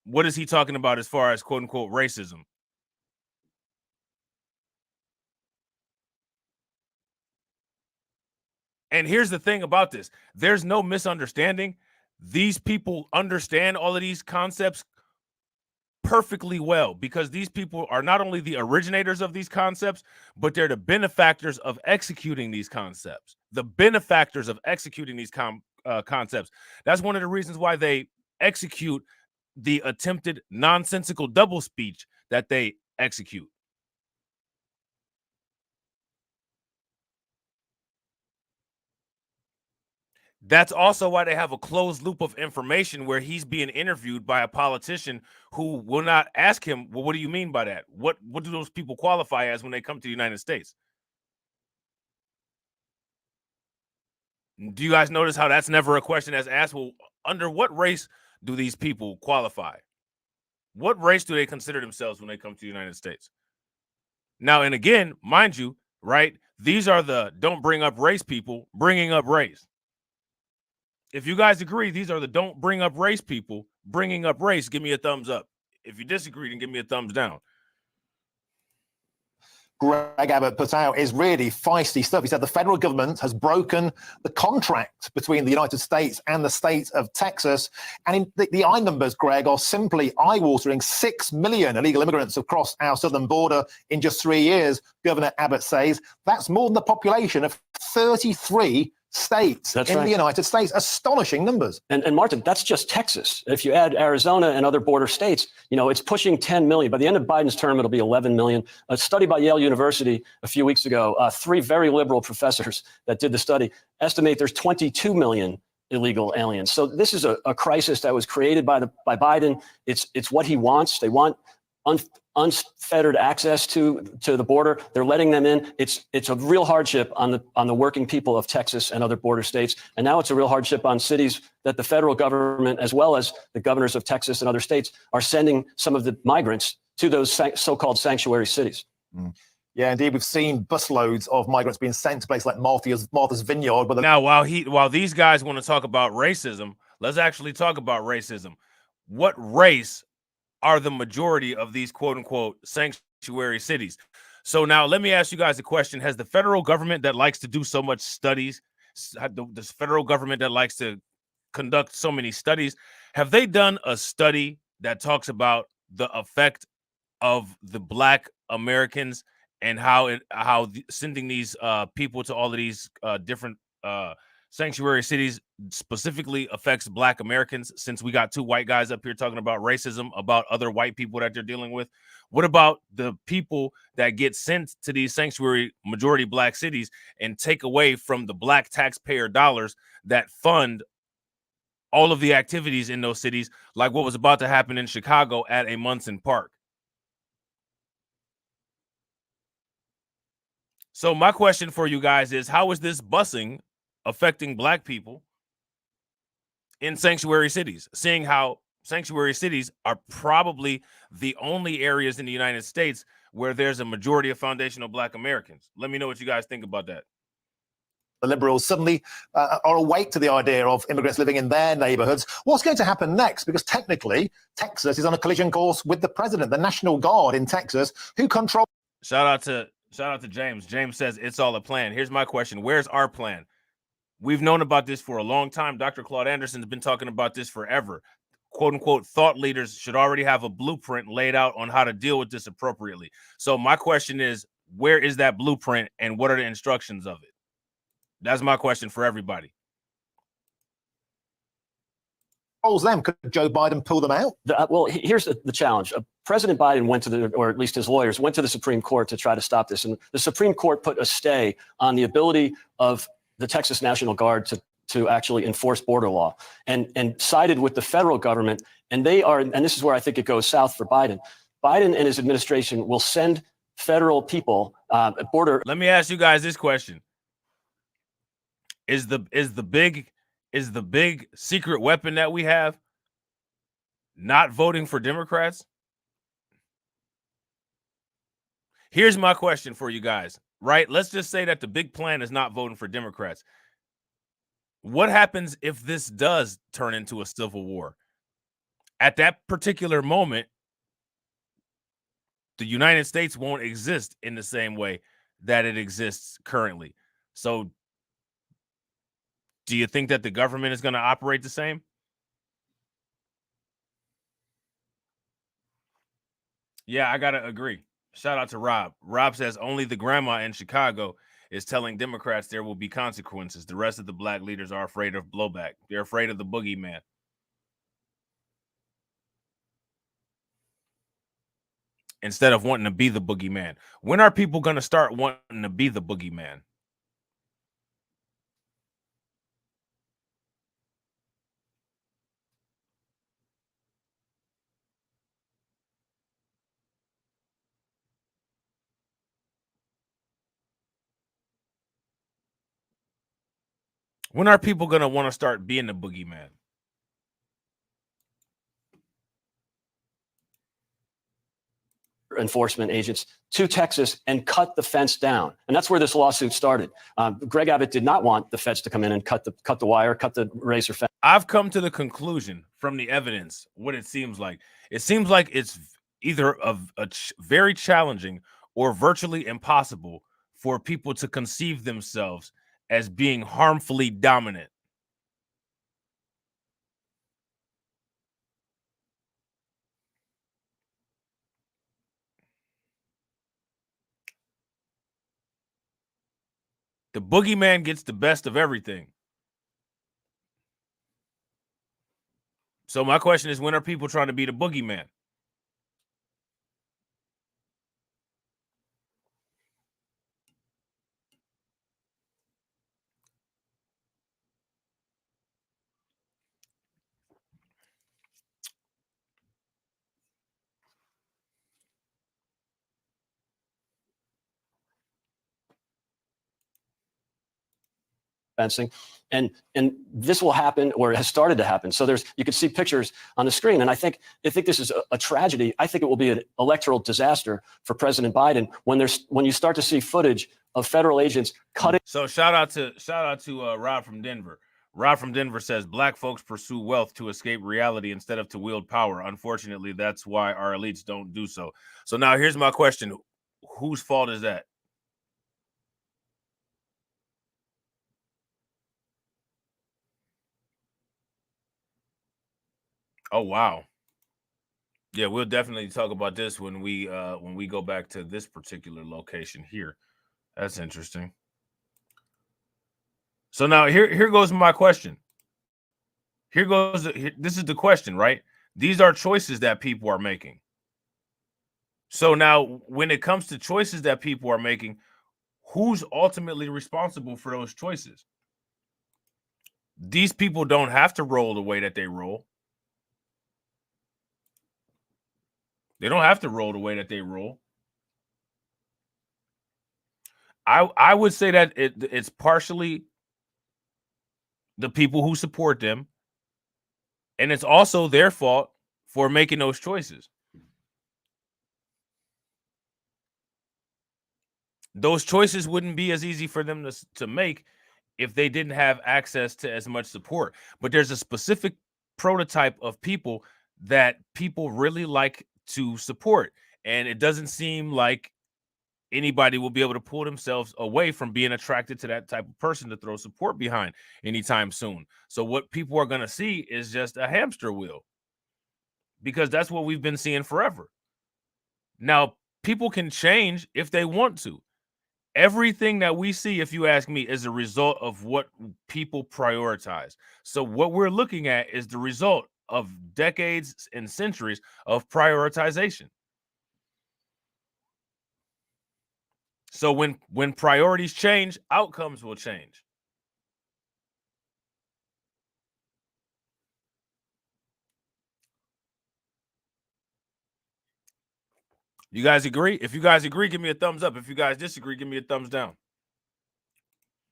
what is he talking about as far as quote unquote racism? And here's the thing about this. There's no misunderstanding. These people understand all of these concepts perfectly well, because these people are not only the originators of these concepts, but they're the benefactors of executing these concepts. The benefactors of executing these concepts. That's one of the reasons why they execute the attempted nonsensical double speech that they execute. That's also why they have a closed loop of information where he's being interviewed by a politician who will not ask him, well, what do you mean by that? What do those people qualify as when they come to the United States? Do you guys notice how that's never a question that's asked? Well, under what race do these people qualify? What race do they consider themselves when they come to the United States? Now, and again, mind you, right, these are the don't bring up race people bringing up race. If you guys agree, these are the don't bring up race people bringing up race, give me a thumbs up. If you disagree, then give me a thumbs down. Greg Abbott put out is really feisty stuff. He said the federal government has broken the contract between the United States and the state of Texas. And the eye numbers, Greg, are simply eye-watering. 6 million illegal immigrants have crossed our southern border in just 3 years, Governor Abbott says. That's more than the population of 33 states in the United States. Astonishing numbers. And Martin, that's just Texas. If you add Arizona and other border states, you know, it's pushing 10 million. By the end of Biden's term, it'll be 11 million. A study by Yale University a few weeks ago, 3 very liberal professors that did the study estimate there's 22 million illegal aliens. So this is a crisis that was created by Biden. It's what he wants. They want unfettered access to the border. They're letting them in. It's a real hardship on the working people of Texas and other border states. And now it's a real hardship on cities that the federal government, as well as the governors of Texas and other states, are sending some of the migrants to those so-called sanctuary cities. Yeah, indeed. We've seen busloads of migrants being sent to places like Martha's Vineyard. But now, while these guys want to talk about racism, let's actually talk about racism. What race are the majority of these quote unquote sanctuary cities? So now let me ask you guys a question. Has the federal government that likes to do so much studies, this federal government that likes to conduct so many studies, have they done a study that talks about the effect of the Black Americans and how sending these people to all of these different sanctuary cities specifically affects Black Americans, since we got 2 white guys up here talking about racism, about other white people that they're dealing with? What about the people that get sent to these sanctuary majority Black cities and take away from the Black taxpayer dollars that fund all of the activities in those cities, like what was about to happen in Chicago at a Munson Park? So my question for you guys is, how is this busing affecting Black people in sanctuary cities, seeing how sanctuary cities are probably the only areas in the United States where there's a majority of foundational Black Americans? Let me know what you guys think about that. The Liberals suddenly are awake to the idea of immigrants living in their neighborhoods. What's going to happen next? Because technically, Texas is on a collision course with the president, the National Guard in Texas, who control. Shout out to James. James says it's all a plan. Here's my question. Where's our plan? We've known about this for a long time. Dr. Claude Anderson's been talking about this forever. Quote unquote, thought leaders should already have a blueprint laid out on how to deal with this appropriately. So my question is, where is that blueprint and what are the instructions of it? That's my question for everybody. Them. Could Joe Biden pull them out? Well, here's the challenge. President Biden went to or at least his lawyers went to the Supreme Court to try to stop this. And the Supreme Court put a stay on the ability of the Texas National Guard to actually enforce border law, and sided with the federal government. And they are, and this is where I think it goes south for Biden. Biden and his administration will send federal people at border. Let me ask you guys this question. Is the big secret weapon that we have not voting for Democrats? Here's my question for you guys, right? Let's just say that the big plan is not voting for Democrats. What happens if this does turn into a civil war? At that particular moment, the United States won't exist in the same way that it exists currently. So do you think that the government is going to operate the same? Yeah, I got to agree. Shout out to Rob. Rob says only the grandma in Chicago is telling Democrats there will be consequences. The rest of the black leaders are afraid of blowback. They're afraid of the boogeyman. Instead of wanting to be the boogeyman. When are people going to start wanting to be the boogeyman? When are people going to want to start being the boogeyman? Enforcement agents to Texas and cut the fence down. And that's where this lawsuit started. Greg Abbott did not want the feds to come in and cut the wire, cut the razor fence. I've come to the conclusion from the evidence what it seems like. It seems like it's either very challenging or virtually impossible for people to conceive themselves as being harmfully dominant. The boogeyman gets the best of everything. So my question is, when are people trying to be the boogeyman? Fencing, and this will happen, or has started to happen. So you can see pictures on the screen, and I think this is a tragedy. I think it will be an electoral disaster for President Biden when you start to see footage of federal agents cutting. So shout out to Rob from Denver. Rob from Denver says black folks pursue wealth to escape reality instead of to wield power. Unfortunately, that's why our elites don't do so. So now here's my question: whose fault is that? Oh wow. Yeah, we'll definitely talk about this when we go back to this particular location here. That's interesting. So now here goes my question. This is the question, right? These are choices that people are making. So now when it comes to choices that people are making, who's ultimately responsible for those choices? These people don't have to roll the way that they roll. They don't have to roll the way that they roll. I would say that it's partially the people who support them, and it's also their fault for making those choices. Those choices wouldn't be as easy for them to make if they didn't have access to as much support. But there's a specific prototype of people that people really like to support, and it doesn't seem like anybody will be able to pull themselves away from being attracted to that type of person to throw support behind anytime soon. So what people are going to see is just a hamster wheel, because that's what we've been seeing forever. Now, people can change if they want to. Everything that we see, if you ask me, is a result of what people prioritize. So what we're looking at is the result of decades and centuries of prioritization. So when priorities change, outcomes will change. You guys agree? If you guys agree, give me a thumbs up. If you guys disagree, give me a thumbs down.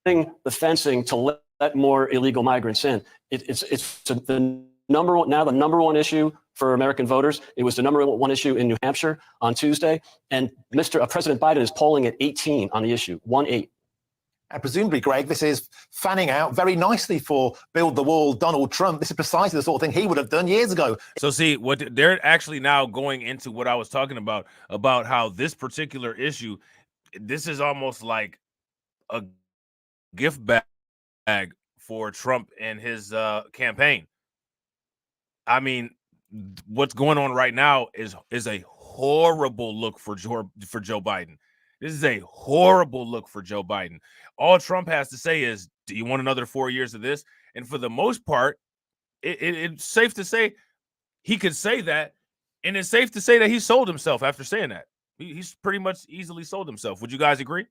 The fencing to let more illegal migrants in. It's the number one issue for American voters. It was the number one issue in New Hampshire on Tuesday, and President Biden is polling at 18 on the issue, 1-8. And presumably, Greg, this is fanning out very nicely for Build the Wall Donald Trump. This is precisely the sort of thing he would have done years ago. So see, what they're actually now going into what I was talking about how this particular issue, this is almost like a gift bag for Trump and his campaign. I mean, what's going on right now is a horrible look for Joe Biden. This is a horrible look for Joe Biden. All Trump has to say is, do you want another 4 years of this? And for the most part, it's safe to say he could say that. And it's safe to say that he sold himself after saying that. He's pretty much easily sold himself. Would you guys agree?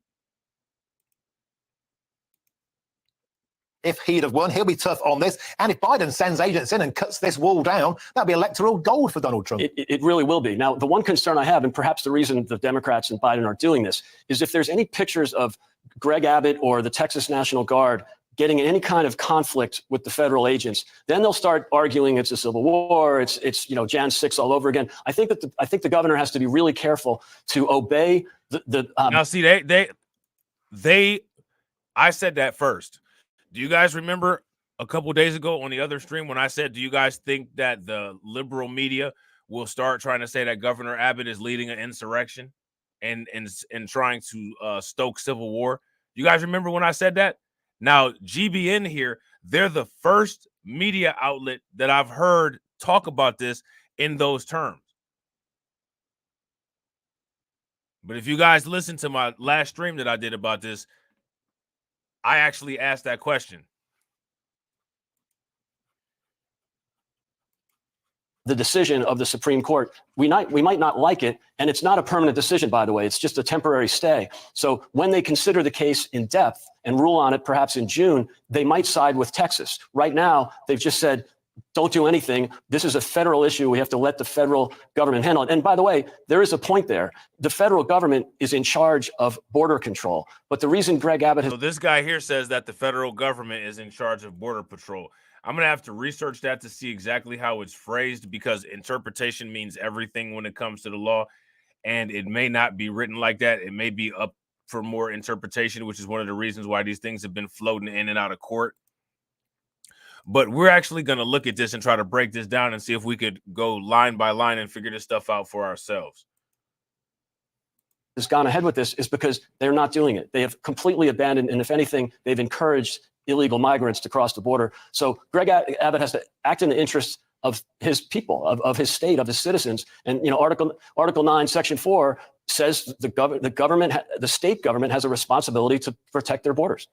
If he'd have won, he'll be tough on this. And if Biden sends agents in and cuts this wall down, that'll be electoral gold for Donald Trump. It really will be. Now, the one concern I have, and perhaps the reason the Democrats and Biden are doing this, is if there's any pictures of Greg Abbott or the Texas National Guard getting in any kind of conflict with the federal agents, then they'll start arguing it's a civil war, it's Jan 6 all over again. I think the governor has to be really careful to obey Now, see, I said that first. Do you guys remember a couple days ago on the other stream when I said, do you guys think that the liberal media will start trying to say that Governor Abbott is leading an insurrection and trying to stoke civil war? You guys remember when I said that? Now, GBN here, they're the first media outlet that I've heard talk about this in those terms. But if you guys listen to my last stream that I did about this, I actually asked that question. The decision of the Supreme Court, we might not like it, and it's not a permanent decision, by the way. It's just a temporary stay. So when they consider the case in depth and rule on it perhaps in June, they might side with Texas. Right now, they've just said, don't do anything. This is a federal issue. We have to let the federal government handle it. And by the way, there is a point there. The federal government is in charge of border control. But the reason Greg Abbott has... So this guy here says that the federal government is in charge of border patrol. I'm going to have to research that to see exactly how it's phrased, because interpretation means everything when it comes to the law. And it may not be written like that. It may be up for more interpretation, which is one of the reasons why these things have been floating in and out of court. But we're actually going to look at this and try to break this down and see if we could go line by line and figure this stuff out for ourselves. Has gone ahead with this is because they're not doing it. They have completely abandoned, and if anything, they've encouraged illegal migrants to cross the border. So Greg Abbott has to act in the interests of his people, of his state, of his citizens. And Article 9, Section 4 says the state government has a responsibility to protect their borders.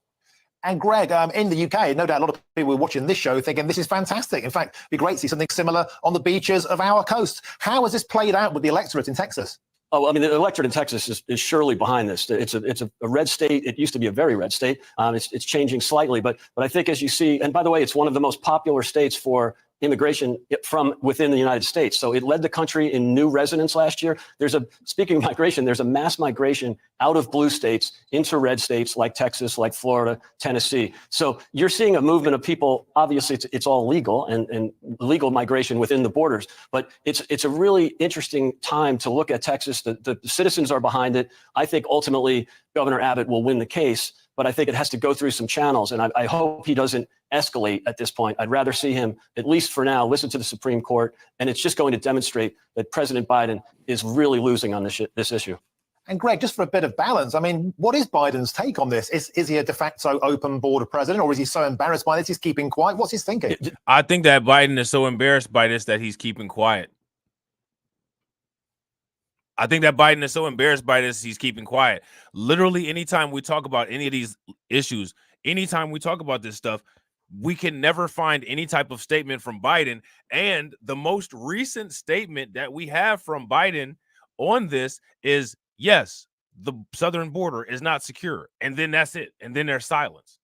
And Greg, in the UK, no doubt a lot of people are watching this show thinking this is fantastic. In fact, it'd be great to see something similar on the beaches of our coast. How has this played out with the electorate in Texas? Oh, I mean, the electorate in Texas is surely behind this. It's a red state. It used to be a very red state. It's changing slightly, but I think, as you see, and by the way, it's one of the most popular states for immigration from within the United States. So it led the country in new residents last year. Speaking of migration, there's a mass migration out of blue states into red states like Texas, like Florida, Tennessee. So you're seeing a movement of people. Obviously, it's all legal and legal migration within the borders. But it's a really interesting time to look at Texas. The citizens are behind it. I think ultimately Governor Abbott will win the case, but I think it has to go through some channels. And I hope he doesn't escalate at this point. I'd rather see him, at least for now, listen to the Supreme Court. And it's just going to demonstrate that President Biden is really losing on this issue. And Greg, just for a bit of balance, I mean, what is Biden's take on this? Is he a de facto open border president, or is he so embarrassed by this he's keeping quiet? What's his thinking? I think that Biden is so embarrassed by this that he's keeping quiet. I think that Biden is so embarrassed by this, he's keeping quiet. Literally, anytime we talk about any of these issues, anytime we talk about this stuff, we can never find any type of statement from Biden. And the most recent statement that we have from Biden on this is, yes, the southern border is not secure. And then that's it. And then there's silence.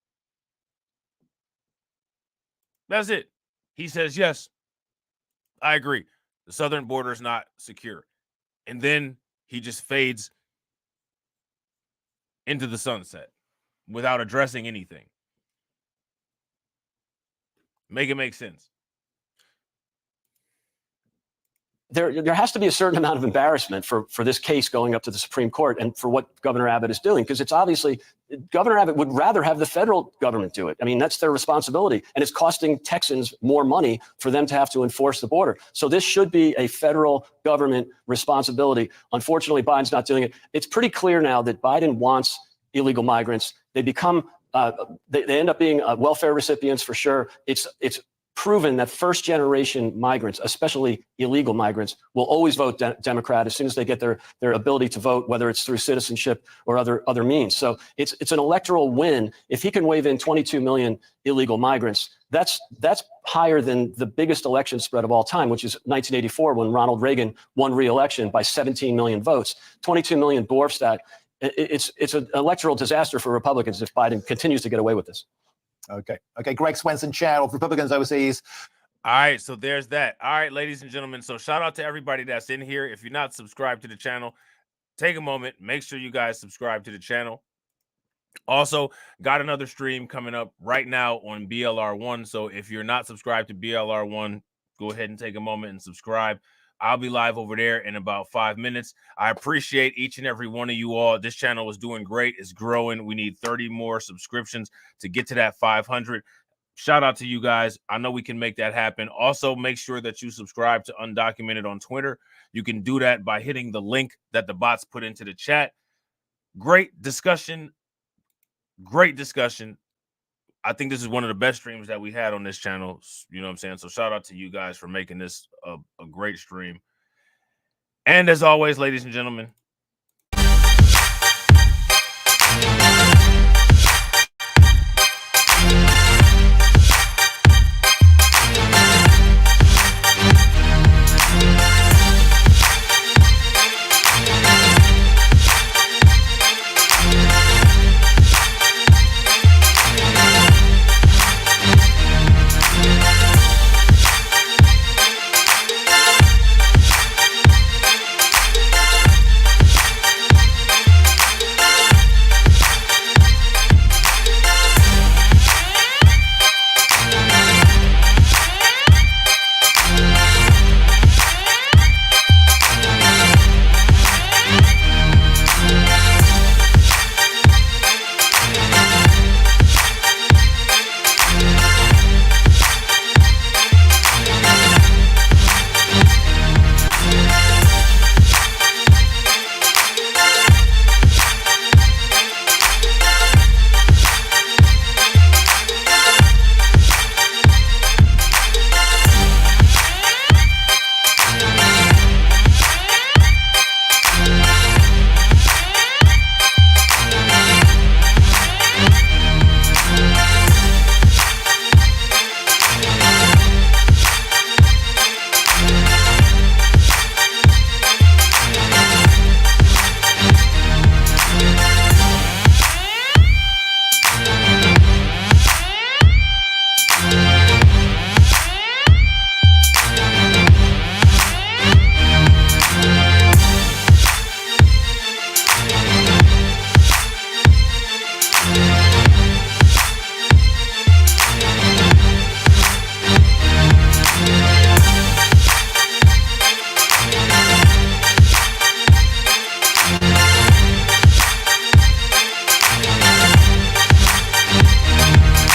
That's it. He says, yes, I agree. The southern border is not secure. And then he just fades into the sunset without addressing anything. Make it make sense. There has to be a certain amount of embarrassment for this case going up to the Supreme Court and for what Governor Abbott is doing, because it's obviously Governor Abbott would rather have the federal government do it. I mean, that's their responsibility, and it's costing Texans more money for them to have to enforce the border. So this should be a federal government responsibility. Unfortunately, Biden's not doing it. It's pretty clear now that Biden wants illegal migrants. They become they end up being welfare recipients for sure. It's proven that first-generation migrants, especially illegal migrants, will always vote Democrat as soon as they get their ability to vote, whether it's through citizenship or other means. So it's an electoral win. If he can wave in 22 million illegal migrants, that's higher than the biggest election spread of all time, which is 1984 when Ronald Reagan won re-election by 17 million votes. 22 million dwarfs that. It's an electoral disaster for Republicans if Biden continues to get away with this. Okay. Greg Swenson, chair of Republicans Overseas. All right, so there's that. All right, ladies and gentlemen. So shout out to everybody that's in here. If you're not subscribed to the channel, take a moment. Make sure you guys subscribe to the channel. Also, got another stream coming up right now on BLR1. So if you're not subscribed to BLR1, go ahead and take a moment and subscribe. I'll be live over there in about 5 minutes. I appreciate each and every one of you all. This channel is doing great. It's growing. We need 30 more subscriptions to get to that 500. Shout out to you guys. I know we can make that happen. Also, make sure that you subscribe to Undocumented on Twitter. You can do that by hitting the link that the bots put into the chat. Great discussion. Great discussion. I think this is one of the best streams that we had on this channel. You know what I'm saying? So shout out to you guys for making this a great stream. And as always, ladies and gentlemen,